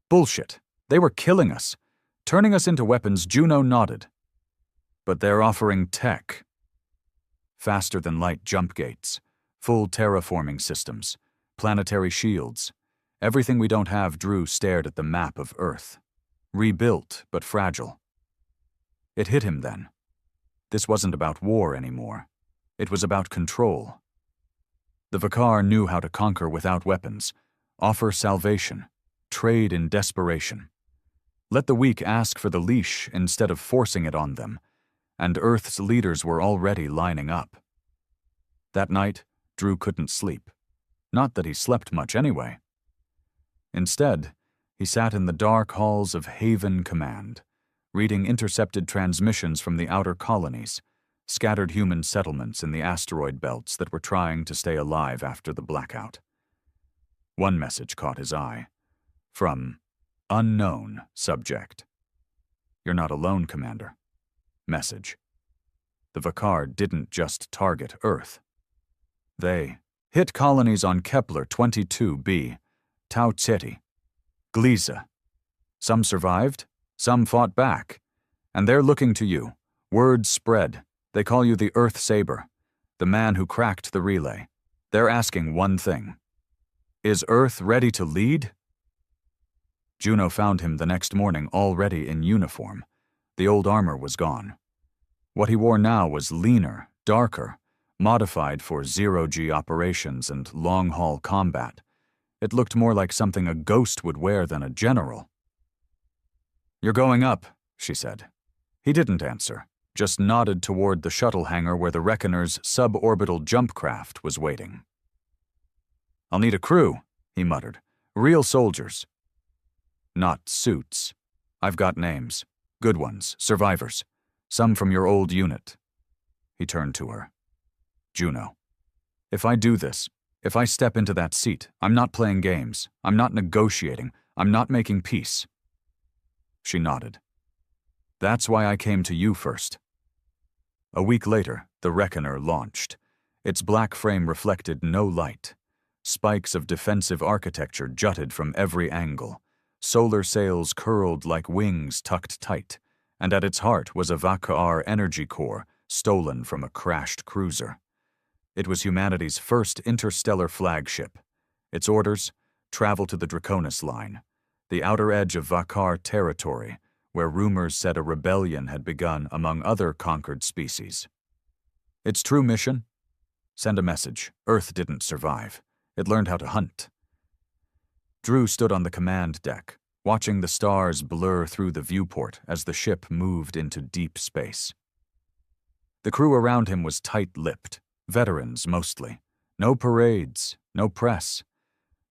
Speaker 1: Bullshit. They were killing us, turning us into weapons. Juno nodded. But they're offering tech. Faster-than-light jump gates, full terraforming systems, planetary shields, Everything we don't have. Drew stared at the map of Earth. Rebuilt, but fragile. It hit him then. This wasn't about war anymore. It was about control. The Vakar knew how to conquer without weapons, offer salvation, trade in desperation. Let the weak ask for the leash instead of forcing it on them, and Earth's leaders were already lining up. That night, Drew couldn't sleep. Not that he slept much anyway. Instead, he sat in the dark halls of Haven Command, reading intercepted transmissions from the outer colonies, scattered human settlements in the asteroid belts that were trying to stay alive after the blackout. One message caught his eye, from unknown subject. "You're not alone, Commander." Message. The Vakar didn't just target Earth. They hit colonies on Kepler 22b, Tau Ceti, Gliese. Some survived, some fought back, and they're looking to you. Word spread. They call you the Earth Saber, the man who cracked the relay. They're asking one thing. Is Earth ready to lead? Juno found him the next morning already in uniform. The old armor was gone. What he wore now was leaner, darker, modified for zero-G operations and long-haul combat. It looked more like something a ghost would wear than a general. "You're going up," she said. He didn't answer, just nodded toward the shuttle hangar where the Reckoner's suborbital jump craft was waiting. "I'll need a crew," he muttered. "Real soldiers. Not suits. I've got names. Good ones, survivors. Some from your old unit." He turned to her. "Juno, if I do this, if I step into that seat, I'm not playing games. I'm not negotiating. I'm not making peace." She nodded. "That's why I came to you first." A week later, the Reckoner launched. Its black frame reflected no light. Spikes of defensive architecture jutted from every angle. Solar sails curled like wings tucked tight, and at its heart was a Vakar energy core stolen from a crashed cruiser. It was humanity's first interstellar flagship. Its orders: travel to the Draconis line, the outer edge of Vakar territory, where rumors said a rebellion had begun among other conquered species. Its true mission? Send a message. Earth didn't survive. It learned how to hunt. Drew stood on the command deck, watching the stars blur through the viewport as the ship moved into deep space. The crew around him was tight-lipped, veterans mostly. No parades, no press.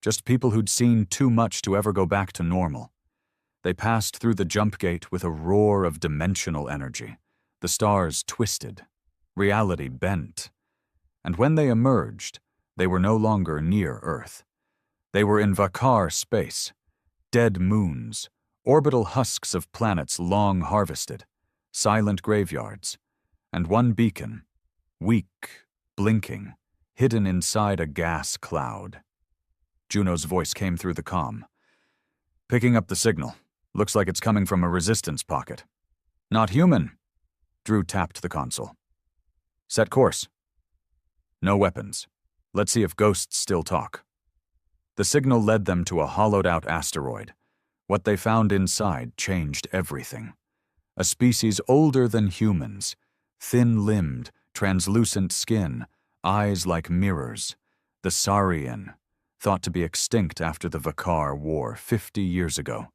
Speaker 1: Just people who'd seen too much to ever go back to normal. They passed through the jump gate with a roar of dimensional energy. The stars twisted. Reality bent. And when they emerged, they were no longer near Earth. They were in Vakar space. Dead moons, orbital husks of planets long harvested, silent graveyards, and one beacon, weak, blinking, hidden inside a gas cloud. Juno's voice came through the comm. "Picking up the signal. Looks like it's coming from a resistance pocket." "Not human." Drew tapped the console. "Set course." "No weapons. Let's see if ghosts still talk." The signal led them to a hollowed-out asteroid. What they found inside changed everything. A species older than humans, thin-limbed, translucent skin, eyes like mirrors. The Saurian, thought to be extinct after the Vakar War 50 years ago.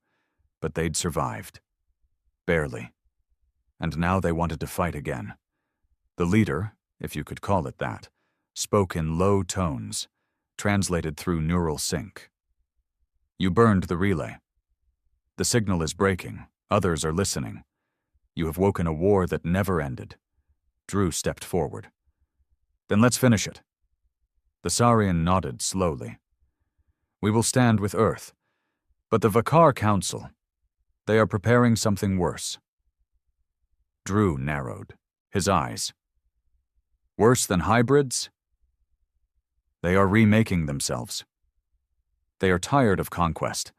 Speaker 1: But they'd survived. Barely. And now they wanted to fight again. The leader, if you could call it that, spoke in low tones, translated through neural sync. "You burned the relay. The signal is breaking. Others are listening. You have woken a war that never ended." Drew stepped forward. "Then let's finish it." The Saurian nodded slowly. "We will stand with Earth. But the Vakar Council, they are preparing something worse." Drew narrowed, his eyes. "Worse than hybrids?" "They are remaking themselves. They are tired of conquest.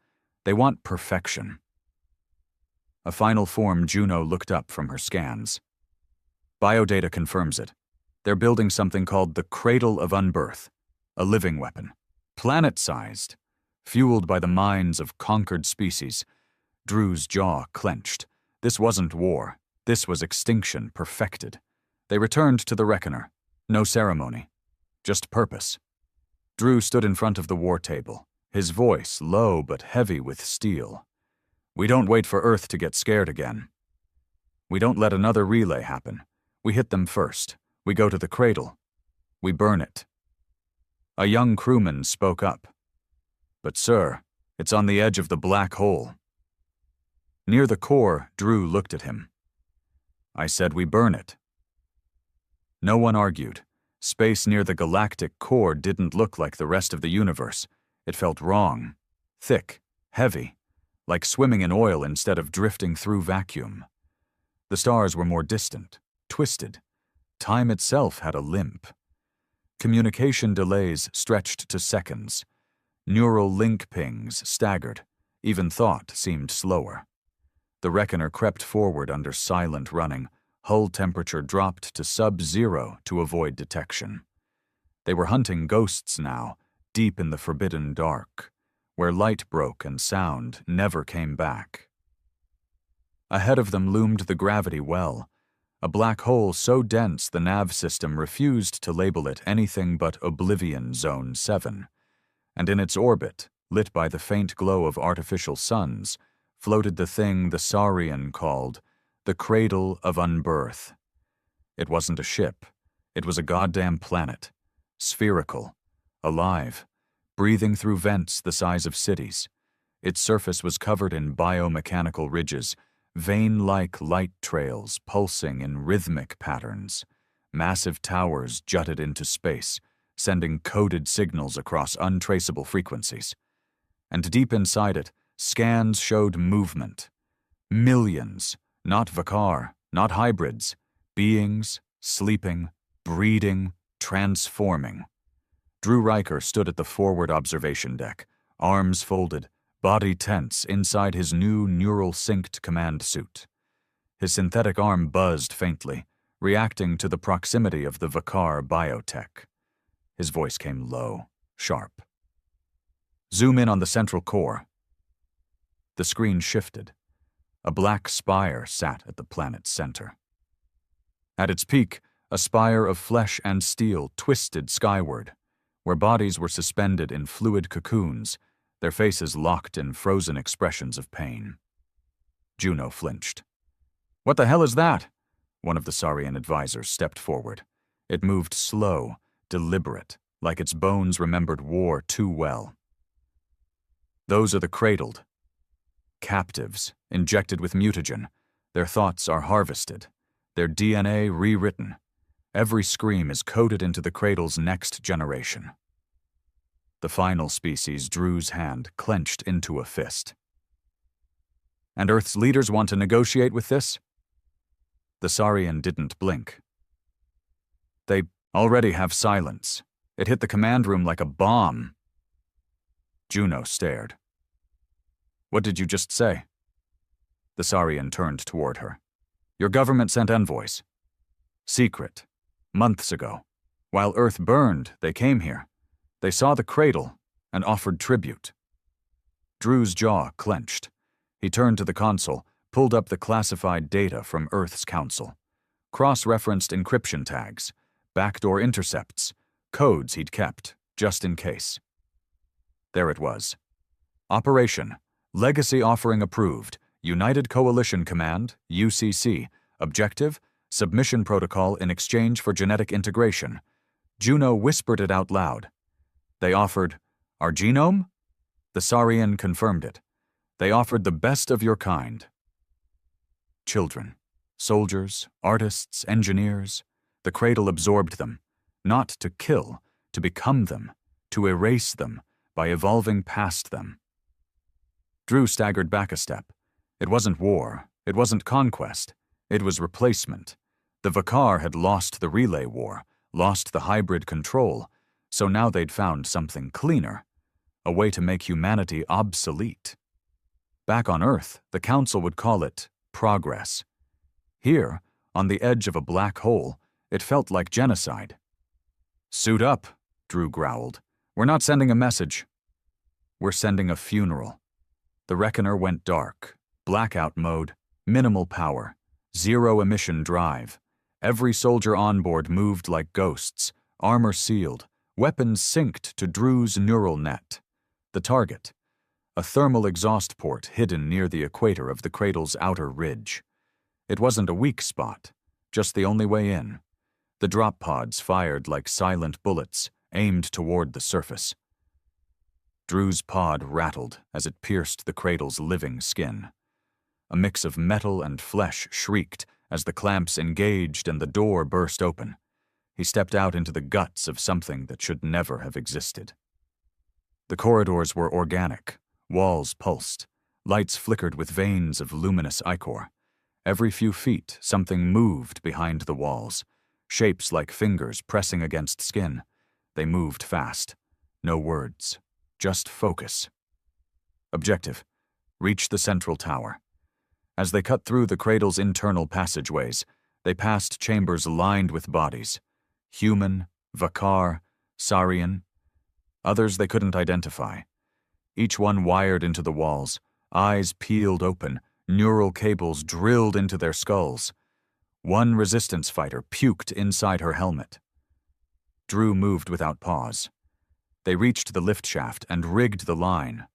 Speaker 1: They want perfection." A final form. Juno looked up from her scans. "Biodata confirms it. They're building something called the Cradle of Unbirth, a living weapon, planet-sized, fueled by the minds of conquered species. Drew's jaw clenched. This wasn't war. This was extinction perfected. They returned to the Reckoner. No ceremony. Just purpose. Drew stood in front of the war table, his voice low but heavy with steel. We don't wait for Earth to get scared again. We don't let another relay happen. We hit them first. We go to the cradle. We burn it. A young crewman spoke up. But sir, it's on the edge of the black hole. Near the core, Drew looked at him. I said we burn it. No one argued. Space near the galactic core didn't look like the rest of the universe. It felt wrong, thick, heavy, like swimming in oil instead of drifting through vacuum. The stars were more distant, twisted. Time itself had a limp. Communication delays stretched to seconds. Neural link pings staggered. Even thought seemed slower. The Reckoner crept forward under silent running. Hull temperature dropped to sub-zero to avoid detection. They were hunting ghosts now, deep in the forbidden dark, where light broke and sound never came back. Ahead of them loomed the gravity well, a black hole so dense the nav system refused to label it anything but Oblivion Zone 7, and in its orbit, lit by the faint glow of artificial suns, floated the thing the Saurian called the Cradle of Unbirth. It wasn't a ship. It was a goddamn planet, spherical, alive, breathing through vents the size of cities. Its surface was covered in biomechanical ridges, vein-like light trails pulsing in rhythmic patterns. Massive towers jutted into space, sending coded signals across untraceable frequencies. And deep inside it, scans showed movement. Millions, not Vakar, not hybrids, beings, sleeping, breeding, transforming. Drew Riker stood at the forward observation deck, arms folded, body tense inside his new neural-synced command suit. His synthetic arm buzzed faintly, reacting to the proximity of the Vakar biotech. His voice came low, sharp. Zoom in on the central core. The screen shifted. A black spire sat at the planet's center. At its peak, a spire of flesh and steel twisted skyward, where bodies were suspended in fluid cocoons, their faces locked in frozen expressions of pain. Juno flinched. What the hell is that? One of the Saurian advisors stepped forward. It moved slow, deliberate, like its bones remembered war too well. Those are the cradled. Captives, injected with mutagen. Their thoughts are harvested, their DNA rewritten. Every scream is coded into the cradle's next generation. The final species, Drew's hand clenched into a fist. And Earth's leaders want to negotiate with this? The Saurian didn't blink. They already have silence. It hit the command room like a bomb. Juno stared. What did you just say? The Saurian turned toward her. Your government sent envoys. Secret. Months ago. While Earth burned, they came here. They saw the cradle and offered tribute. Drew's jaw clenched. He turned to the console, pulled up the classified data from Earth's council. Cross-referenced encryption tags, backdoor intercepts, codes he'd kept, just in case. There it was. Operation. Legacy offering approved. United Coalition Command, UCC. Objective, submission protocol in exchange for genetic integration. Juno whispered it out loud. They offered, our genome? The Saurian confirmed it. They offered the best of your kind. Children, soldiers, artists, engineers. The cradle absorbed them, not to kill, to become them, to erase them by evolving past them. Drew staggered back a step. It wasn't war. It wasn't conquest. It was replacement. The Vakar had lost the relay war, lost the hybrid control, so now they'd found something cleaner, a way to make humanity obsolete. Back on Earth, the Council would call it progress. Here, on the edge of a black hole, it felt like genocide. Suit up, Drew growled. We're not sending a message. We're sending a funeral. The Reckoner went dark. Blackout mode, minimal power, zero emission drive. Every soldier on board moved like ghosts, armor sealed, weapons synced to Drew's neural net. The target, a thermal exhaust port hidden near the equator of the cradle's outer ridge. It wasn't a weak spot, just the only way in. The drop pods fired like silent bullets, aimed toward the surface. Drew's pod rattled as it pierced the cradle's living skin. A mix of metal and flesh shrieked as the clamps engaged and the door burst open. He stepped out into the guts of something that should never have existed. The corridors were organic, walls pulsed, lights flickered with veins of luminous ichor. Every few feet, something moved behind the walls, shapes like fingers pressing against skin. They moved fast. No words, just focus. Objective: reach the central tower. As they cut through the cradle's internal passageways, they passed chambers lined with bodies. Human, Vakar, Saurian. Others they couldn't identify. Each one wired into the walls, eyes peeled open, neural cables drilled into their skulls. One resistance fighter puked inside her helmet. Drew moved without pause. They reached the lift shaft and rigged the line.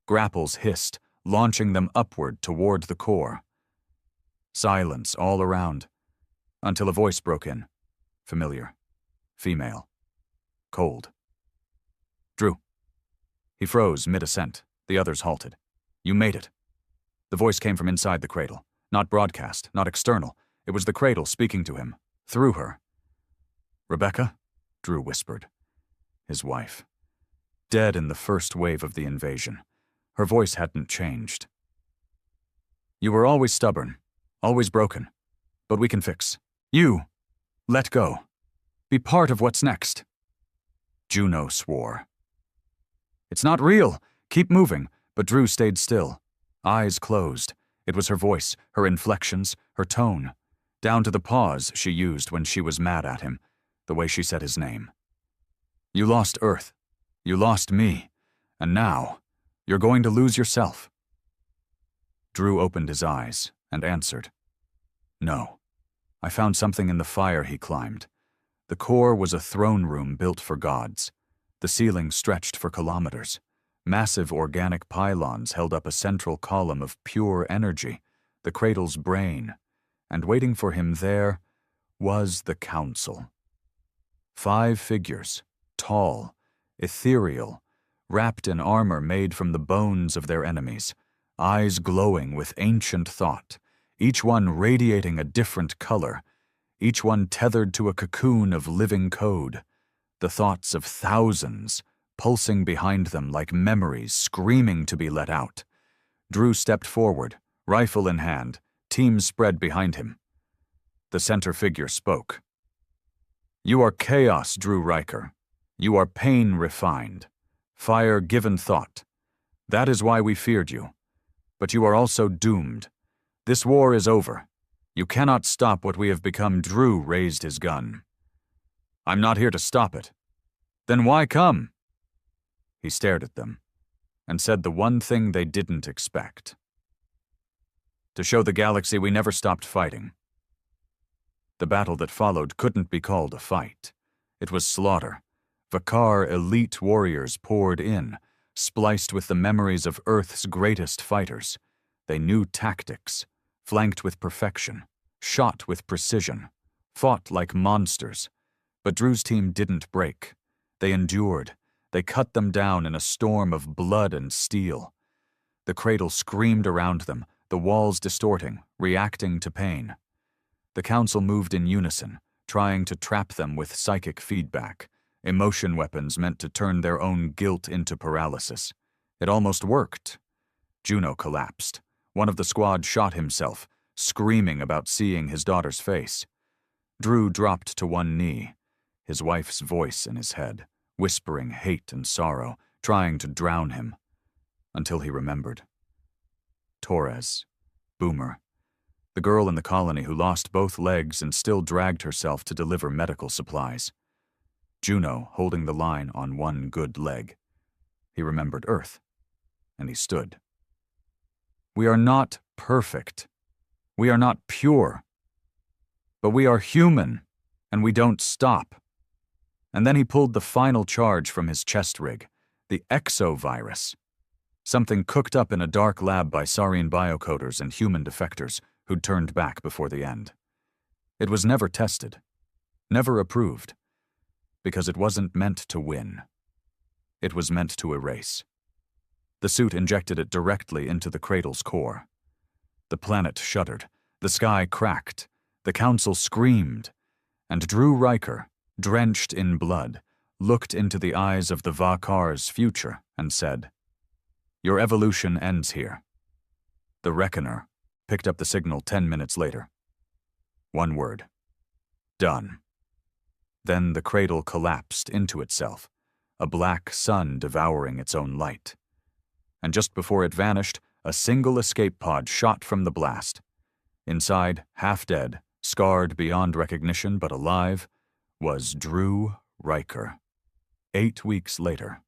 Speaker 1: Grapples hissed, launching them upward toward the core. Silence all around, until a voice broke in. Familiar. Female. Cold. Drew. He froze mid-ascent. The others halted. You made it. The voice came from inside the cradle. Not broadcast, not external. It was the cradle speaking to him, through her. Rebecca? Drew whispered. His wife. Dead in the first wave of the invasion. Her voice hadn't changed. You were always stubborn, always broken. But we can fix. You. Let go. Be part of what's next. Juno swore. It's not real. Keep moving. But Drew stayed still. Eyes closed. It was her voice, her inflections, her tone. Down to the pause she used when she was mad at him. The way she said his name. You lost Earth. You lost me. And now, you're going to lose yourself. Drew opened his eyes and answered. No. I found something in the fire he climbed. The core was a throne room built for gods. The ceiling stretched for kilometers. Massive organic pylons held up a central column of pure energy, the cradle's brain, and waiting for him there was the council. 5 figures, tall, ethereal, wrapped in armor made from the bones of their enemies, eyes glowing with ancient thought, each one radiating a different color, each one tethered to a cocoon of living code, the thoughts of thousands pulsing behind them like memories screaming to be let out. Drew stepped forward, rifle in hand, teams spread behind him. The center figure spoke. You are chaos, Drew Riker. You are pain refined. Fire given thought. That is why we feared you. But you are also doomed. This war is over. You cannot stop what we have become. Drew raised his gun. I'm not here to stop it. Then why come? He stared at them and said the one thing they didn't expect. To show the galaxy we never stopped fighting. The battle that followed couldn't be called a fight. It was slaughter. Vakar elite warriors poured in, spliced with the memories of Earth's greatest fighters. They knew tactics, flanked with perfection, shot with precision, fought like monsters. But Drew's team didn't break. They endured. They cut them down in a storm of blood and steel. The cradle screamed around them, the walls distorting, reacting to pain. The council moved in unison, trying to trap them with psychic feedback, emotion weapons meant to turn their own guilt into paralysis. It almost worked. Juno collapsed. One of the squad shot himself, screaming about seeing his daughter's face. Drew dropped to one knee, his wife's voice in his head, whispering hate and sorrow, trying to drown him, until he remembered. Torres, Boomer, the girl in the colony who lost both legs and still dragged herself to deliver medical supplies. Juno holding the line on one good leg. He remembered Earth, and he stood. We are not perfect. We are not pure. But we are human, and we don't stop. And then he pulled the final charge from his chest rig, the exovirus, something cooked up in a dark lab by Saurian biocoders and human defectors who'd turned back before the end. It was never tested, never approved, because it wasn't meant to win. It was meant to erase. The suit injected it directly into the cradle's core. The planet shuddered, the sky cracked, the council screamed, and Drew Riker, drenched in blood, looked into the eyes of the Vakar's future and said, "Your evolution ends here." The Reckoner picked up the signal 10 minutes later. One word. Done. Then the cradle collapsed into itself, a black sun devouring its own light. And just before it vanished, a single escape pod shot from the blast. Inside, half dead, scarred beyond recognition but alive, was Drew Riker. 8 weeks later,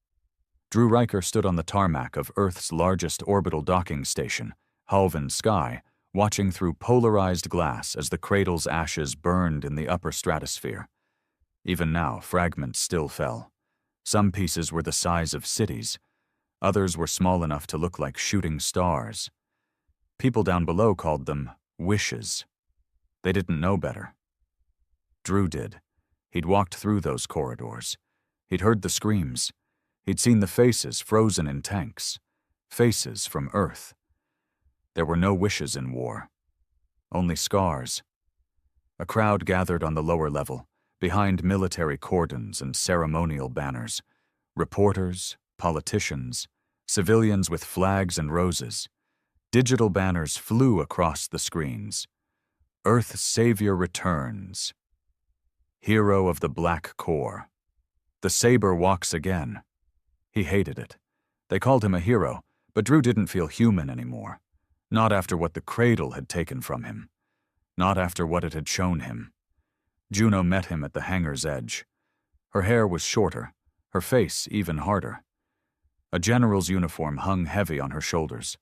Speaker 1: Drew Riker stood on the tarmac of Earth's largest orbital docking station, Halvan Sky, watching through polarized glass as the cradle's ashes burned in the upper stratosphere. Even now, fragments still fell. Some pieces were the size of cities. Others were small enough to look like shooting stars. People down below called them wishes. They didn't know better. Drew did. He'd walked through those corridors. He'd heard the screams. He'd seen the faces frozen in tanks. Faces from Earth. There were no wishes in war. Only scars. A crowd gathered on the lower level, behind military cordons and ceremonial banners. Reporters, politicians, civilians with flags and roses. Digital banners flew across the screens. Earth's Savior returns. Hero of the Black Corps. The Saber walks again. He hated it. They called him a hero, but Drew didn't feel human anymore. Not after what the cradle had taken from him. Not after what it had shown him. Juno met him at the hangar's edge. Her hair was shorter, her face even harder. A general's uniform hung heavy on her shoulders.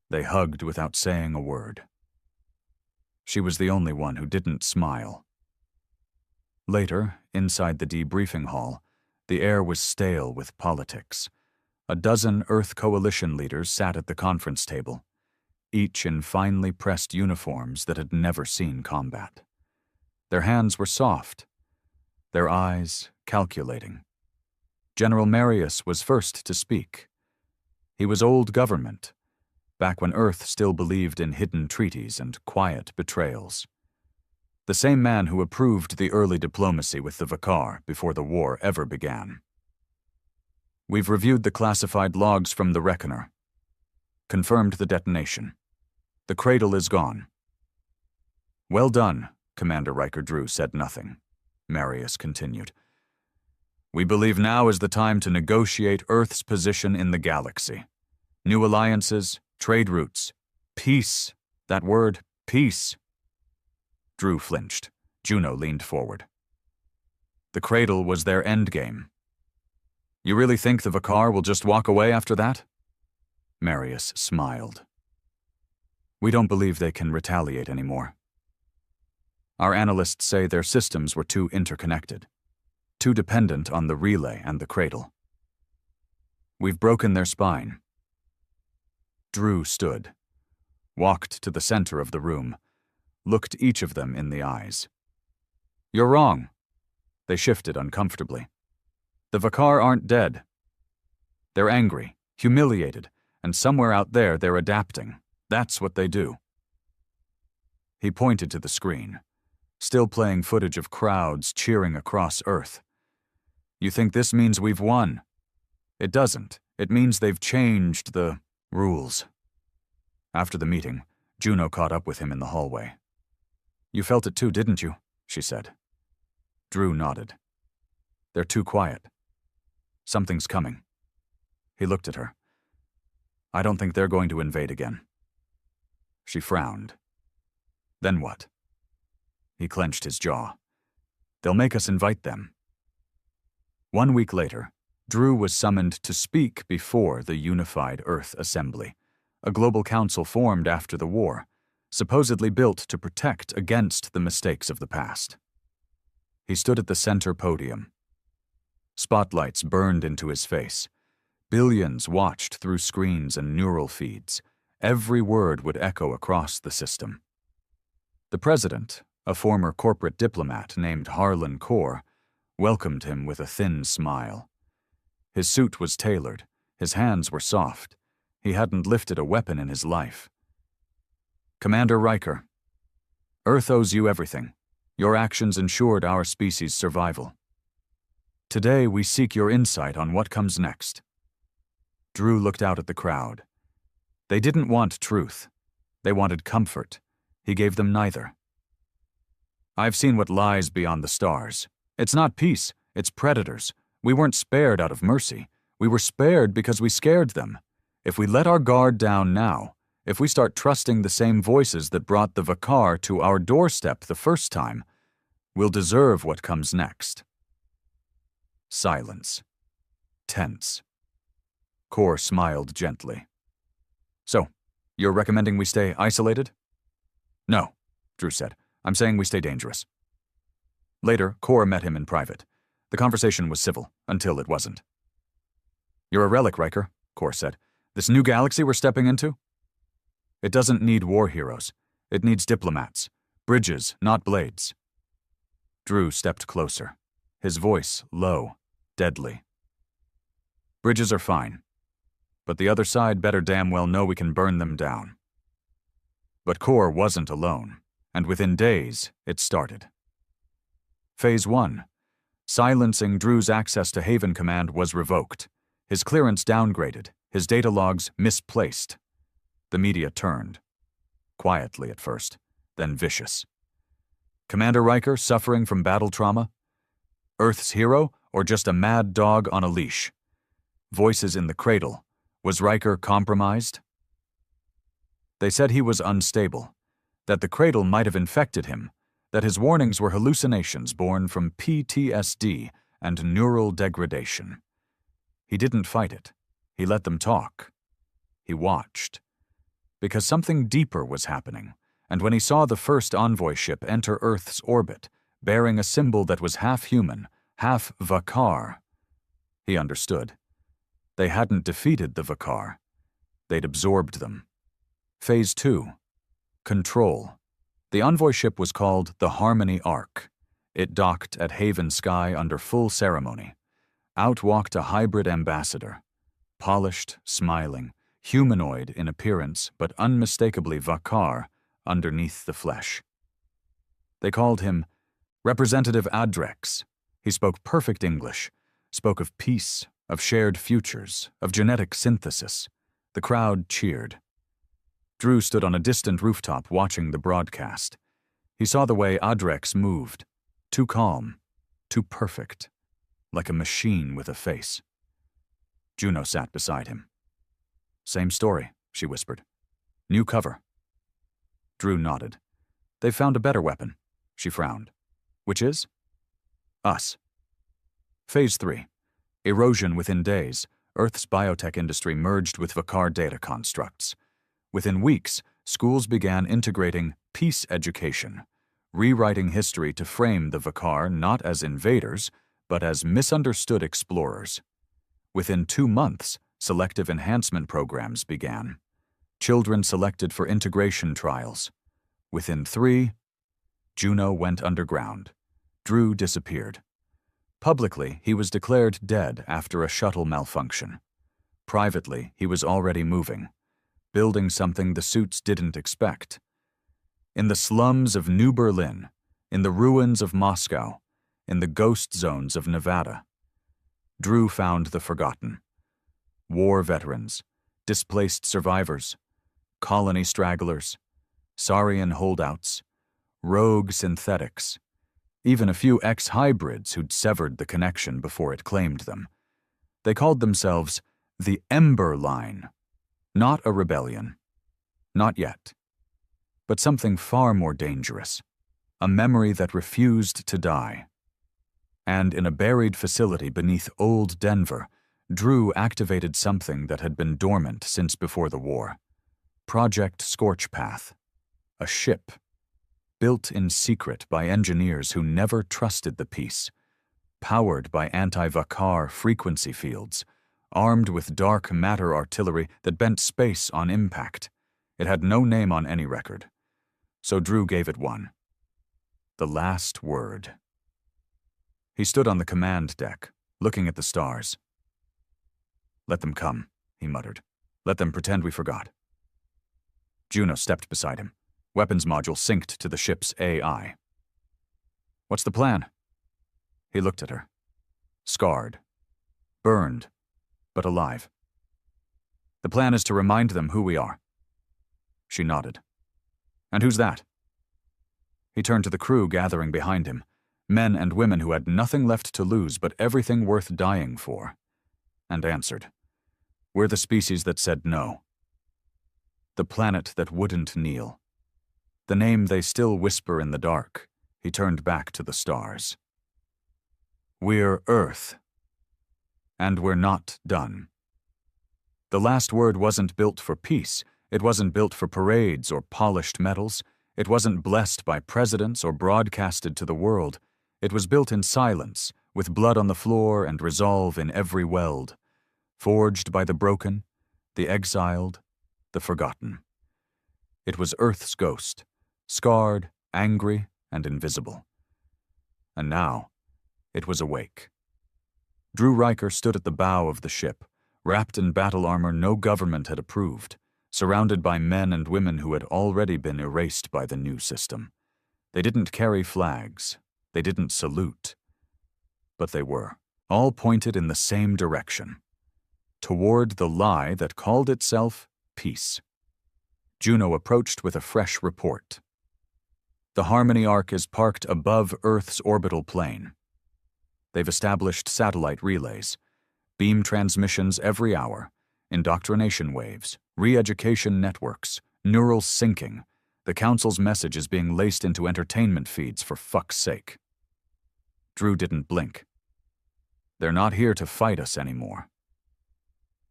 Speaker 1: They hugged without saying a word. She was the only one who didn't smile. Later, inside the debriefing hall, the air was stale with politics. A dozen Earth Coalition leaders sat at the conference table, each in finely pressed uniforms that had never seen combat. Their hands were soft, their eyes calculating. General Marius was first to speak. He was old government, back when Earth still believed in hidden treaties and quiet betrayals. The same man who approved the early diplomacy with the Vakar before the war ever began. We've reviewed the classified logs from the Reckoner. Confirmed the detonation. The cradle is gone. Well done, Commander Riker. Drew said nothing. Marius continued. We believe now is the time to negotiate Earth's position in the galaxy. New alliances, trade routes, peace. That word, peace. Drew flinched. Juno leaned forward. The cradle was their endgame. You really think the Vakar will just walk away after that? Marius smiled. We don't believe they can retaliate anymore. Our analysts say their systems were too interconnected, too dependent on the relay and the cradle. We've broken their spine. Drew stood, walked to the center of the room, looked each of them in the eyes. You're wrong. They shifted uncomfortably. The Vakar aren't dead. They're angry, humiliated, and somewhere out there they're adapting. That's what they do. He pointed to the screen, still playing footage of crowds cheering across Earth. You think this means we've won? It doesn't. It means they've changed the rules. After the meeting, Juno caught up with him in the hallway. You felt it too, didn't you? She said. Drew nodded. They're too quiet. Something's coming. He looked at her. I don't think they're going to invade again. She frowned. Then what? He clenched his jaw. They'll make us invite them. 1 week later, Drew was summoned to speak before the Unified Earth Assembly, a global council formed after the war, supposedly built to protect against the mistakes of the past. He stood at the center podium. Spotlights burned into his face. Billions watched through screens and neural feeds. Every word would echo across the system. The president, a former corporate diplomat named Harlan Core, welcomed him with a thin smile. His suit was tailored. His hands were soft. He hadn't lifted a weapon in his life. "Commander Riker, Earth owes you everything. Your actions ensured our species' survival. Today we seek your insight on what comes next." Drew looked out at the crowd. They didn't want truth. They wanted comfort. He gave them neither. "I've seen what lies beyond the stars. It's not peace, it's predators. We weren't spared out of mercy. We were spared because we scared them. If we let our guard down now, if we start trusting the same voices that brought the Vakar to our doorstep the first time, we'll deserve what comes next." Silence. Tense. Core smiled gently. "So, you're recommending we stay isolated?" "No," Drew said. "I'm saying we stay dangerous." Later, Core met him in private. The conversation was civil, until it wasn't. "You're a relic, Riker," Core said. "This new galaxy we're stepping into? It doesn't need war heroes. It needs diplomats. Bridges, not blades." Drew stepped closer, his voice low, deadly. "Bridges are fine, but the other side better damn well know we can burn them down." But Core wasn't alone, and within days, it started. Phase 1. Silencing Drew's access to Haven Command was revoked, his clearance downgraded, his data logs misplaced. The media turned. Quietly at first, then vicious. Commander Riker suffering from battle trauma? Earth's hero, or just a mad dog on a leash? Voices in the cradle. Was Riker compromised? They said he was unstable, that the cradle might have infected him, that his warnings were hallucinations born from PTSD and neural degradation. He didn't fight it. He let them talk. He watched. Because something deeper was happening, and when he saw the first envoy ship enter Earth's orbit, bearing a symbol that was half human, half Vakar, he understood. They hadn't defeated the Vakar. They'd absorbed them. Phase 2. Control. The envoy ship was called the Harmony Ark. It docked at Haven Sky under full ceremony. Out walked a hybrid ambassador. Polished, smiling, humanoid in appearance, but unmistakably Vakar underneath the flesh. They called him Representative Adrex. He spoke perfect English, spoke of peace, of shared futures, of genetic synthesis. The crowd cheered. Drew stood on a distant rooftop watching the broadcast. He saw the way Adrex moved. Too calm, too perfect, like a machine with a face. Juno sat beside him. "Same story," she whispered. "New cover." Drew nodded. "They've found a better weapon," she frowned. "Which is?" "Us." Phase 3. Erosion within days. Earth's biotech industry merged with Vakar data constructs. Within weeks, schools began integrating peace education, rewriting history to frame the Vakar not as invaders, but as misunderstood explorers. Within 2 months, selective enhancement programs began. Children selected for integration trials. Within 3, Juno went underground. Drew disappeared. Publicly, he was declared dead after a shuttle malfunction. Privately, he was already moving, building something the suits didn't expect. In the slums of New Berlin, in the ruins of Moscow, in the ghost zones of Nevada, Drew found the forgotten. War veterans, displaced survivors, colony stragglers, Saurian holdouts, rogue synthetics, even a few ex-hybrids who'd severed the connection before it claimed them. They called themselves the Ember Line. Not a rebellion. Not yet. But something far more dangerous. A memory that refused to die. And in a buried facility beneath Old Denver, Drew activated something that had been dormant since before the war. Project Scorchpath. A ship. Built in secret by engineers who never trusted the peace. Powered by anti-Vakar frequency fields. Armed with dark matter artillery that bent space on impact. It had no name on any record. So Drew gave it one. The last word. He stood on the command deck, looking at the stars. "Let them come," he muttered. "Let them pretend we forgot." Juno stepped beside him, weapons module synced to the ship's AI. "What's the plan?" He looked at her. Scarred. Burned, but alive. "The plan is to remind them who we are." She nodded. "And who's that?" He turned to the crew gathering behind him, men and women who had nothing left to lose but everything worth dying for, and answered. "We're the species that said no. The planet that wouldn't kneel. The name they still whisper in the dark." He turned back to the stars. "We're Earth. And we're not done." The last word wasn't built for peace. It wasn't built for parades or polished medals. It wasn't blessed by presidents or broadcasted to the world. It was built in silence, with blood on the floor and resolve in every weld. Forged by the broken, the exiled, the forgotten. It was Earth's ghost, scarred, angry, and invisible. And now, it was awake. Drew Riker stood at the bow of the ship, wrapped in battle armor no government had approved, surrounded by men and women who had already been erased by the new system. They didn't carry flags. They didn't salute. But they were, all pointed in the same direction. Toward the lie that called itself peace. Juno approached with a fresh report. "The Harmony Arc is parked above Earth's orbital plane. They've established satellite relays, beam transmissions every hour, indoctrination waves, re-education networks, neural syncing. The Council's message is being laced into entertainment feeds for fuck's sake." Drew didn't blink. "They're not here to fight us anymore."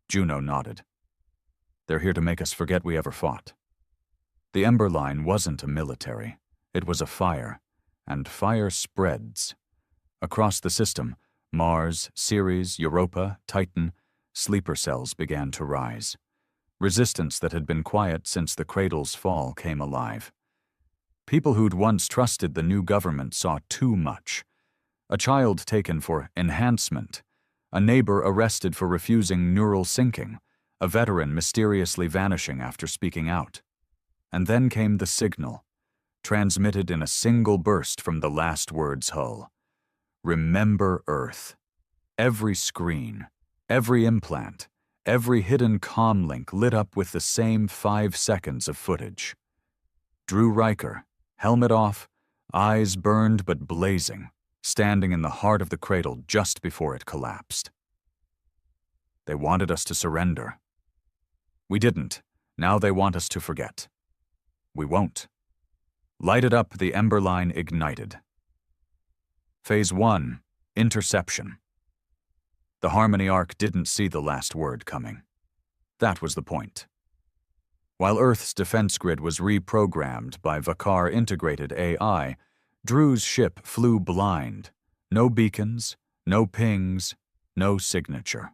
Speaker 1: Juno nodded. "They're here to make us forget we ever fought." The Ember Line wasn't a military. It was a fire, and fire spreads. Across the system, Mars, Ceres, Europa, Titan, sleeper cells began to rise. Resistance that had been quiet since the cradle's fall came alive. People who'd once trusted the new government saw too much. A child taken for enhancement, a neighbor arrested for refusing neural syncing, a veteran mysteriously vanishing after speaking out. And then came the signal, transmitted in a single burst from the last word's hull. Remember Earth. Every screen, every implant, every hidden comm link lit up with the same 5 seconds of footage. Drew Riker, helmet off, eyes burned but blazing, standing in the heart of the cradle just before it collapsed. They wanted us to surrender. We didn't. Now they want us to forget. We won't. Lighted up, the Ember Line ignited. Phase 1, Interception. The Harmony Arc didn't see the last word coming. That was the point. While Earth's defense grid was reprogrammed by Vakar-integrated AI, Drew's ship flew blind. No beacons, no pings, no signature.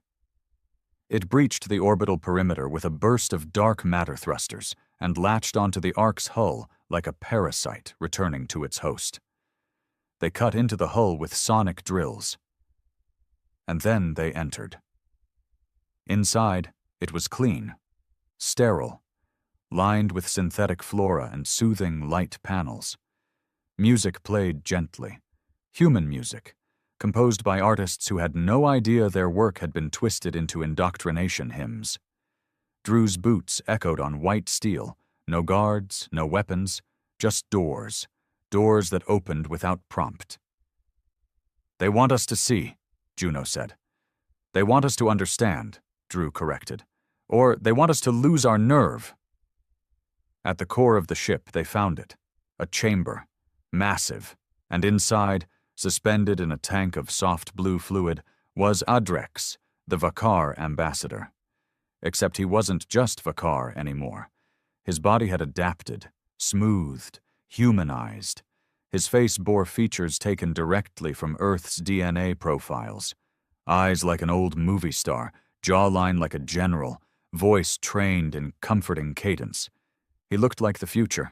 Speaker 1: It breached the orbital perimeter with a burst of dark matter thrusters and latched onto the Ark's hull like a parasite returning to its host. They cut into the hull with sonic drills. And then they entered. Inside, it was clean, sterile, lined with synthetic flora and soothing light panels. Music played gently, human music, composed by artists who had no idea their work had been twisted into indoctrination hymns. Drew's boots echoed on white steel, no guards, no weapons, just doors, doors that opened without prompt. "They want us to see," Juno said. "They want us to understand," Drew corrected. "Or they want us to lose our nerve." At the core of the ship, they found it, a chamber, massive, and inside, suspended in a tank of soft blue fluid, was Adrex, the Vakar ambassador. Except he wasn't just Vakar anymore. His body had adapted, smoothed, humanized. His face bore features taken directly from Earth's DNA profiles. Eyes like an old movie star, jawline like a general, voice trained in comforting cadence. He looked like the future.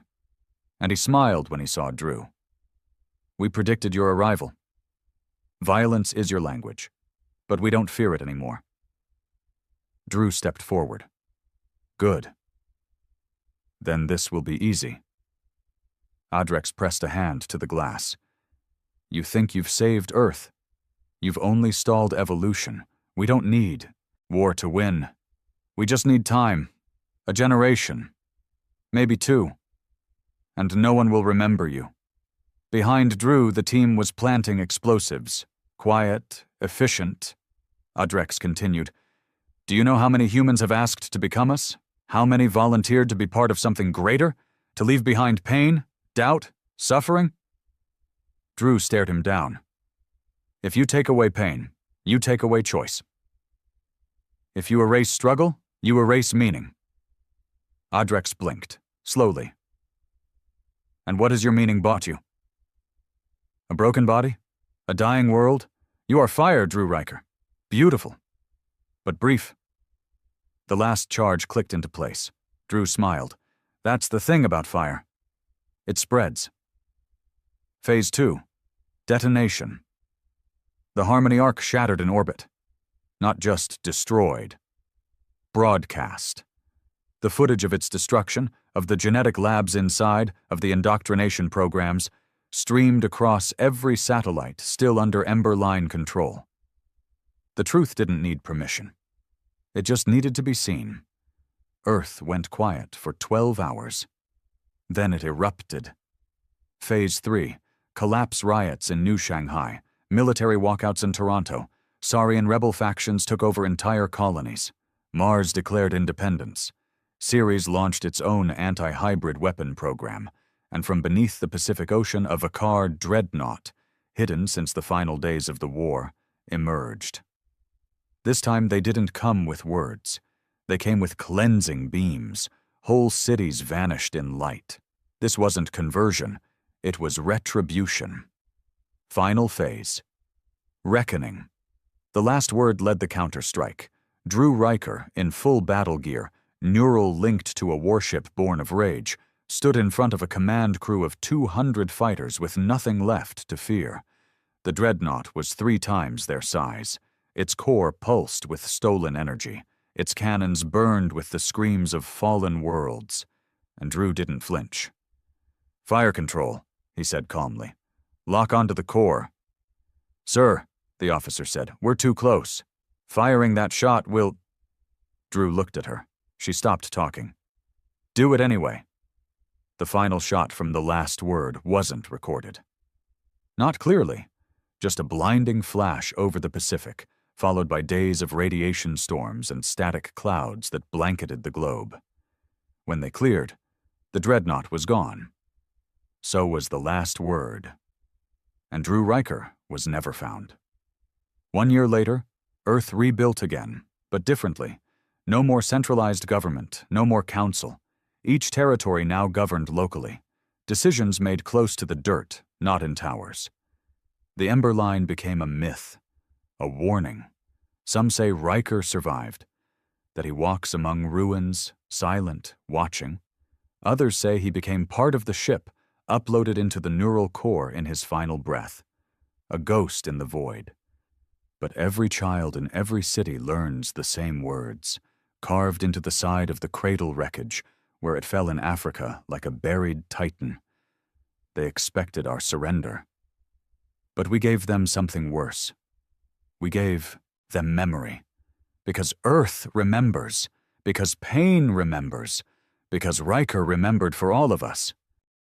Speaker 1: And he smiled when he saw Drew. "We predicted your arrival. Violence is your language, but we don't fear it anymore." Drew stepped forward. "Good. Then this will be easy." Adrex pressed a hand to the glass. "You think you've saved Earth? You've only stalled evolution. We don't need war to win. We just need time. A generation. Maybe two. And no one will remember you." Behind Drew, the team was planting explosives. Quiet, efficient. Adrex continued. "Do you know how many humans have asked to become us? How many volunteered to be part of something greater? To leave behind pain, doubt, suffering?" Drew stared him down. "If you take away pain, you take away choice. If you erase struggle, you erase meaning." Adrex blinked, slowly. "And what has your meaning bought you? A broken body? A dying world? You are fire, Drew Riker. Beautiful. But brief." The last charge clicked into place. Drew smiled. "That's the thing about fire. It spreads." Phase 2. Detonation. The Harmony Arc shattered in orbit. Not just destroyed. Broadcast. The footage of its destruction, of the genetic labs inside, of the indoctrination programs, streamed across every satellite still under Ember Line control. The truth didn't need permission. It just needed to be seen. Earth went quiet for 12 hours. Then it erupted. Phase 3. Collapse riots in New Shanghai, military walkouts in Toronto. Saurian rebel factions took over entire colonies. Mars declared independence. Ceres launched its own anti-hybrid weapon program. And from beneath the Pacific Ocean, a Vakar dreadnought, hidden since the final days of the war, emerged. This time they didn't come with words. They came with cleansing beams. Whole cities vanished in light. This wasn't conversion, it was retribution. Final phase. Reckoning. The last word led the counterstrike. Drew Riker, in full battle gear, neural linked to a warship born of rage, stood in front of a command crew of 200 fighters with nothing left to fear. The dreadnought was 3 times their size. Its core pulsed with stolen energy. Its cannons burned with the screams of fallen worlds. And Drew didn't flinch. "Fire control," he said calmly. "Lock onto the core." "Sir," the officer said, "we're too close. Firing that shot will—" Drew looked at her. She stopped talking. "Do it anyway." The final shot from the last word wasn't recorded. Not clearly, just a blinding flash over the Pacific, followed by days of radiation storms and static clouds that blanketed the globe. When they cleared, the dreadnought was gone. So was the last word. And Drew Riker was never found. 1 year later, Earth rebuilt again, but differently. No more centralized government, no more council. Each territory now governed locally. Decisions made close to the dirt, not in towers. The Ember Line became a myth, a warning. Some say Riker survived, that he walks among ruins, silent, watching. Others say he became part of the ship, uploaded into the neural core in his final breath. A ghost in the void. But every child in every city learns the same words, carved into the side of the cradle wreckage, where it fell in Africa like a buried titan. They expected our surrender. But we gave them something worse. We gave them memory. Because Earth remembers. Because pain remembers. Because Riker remembered for all of us.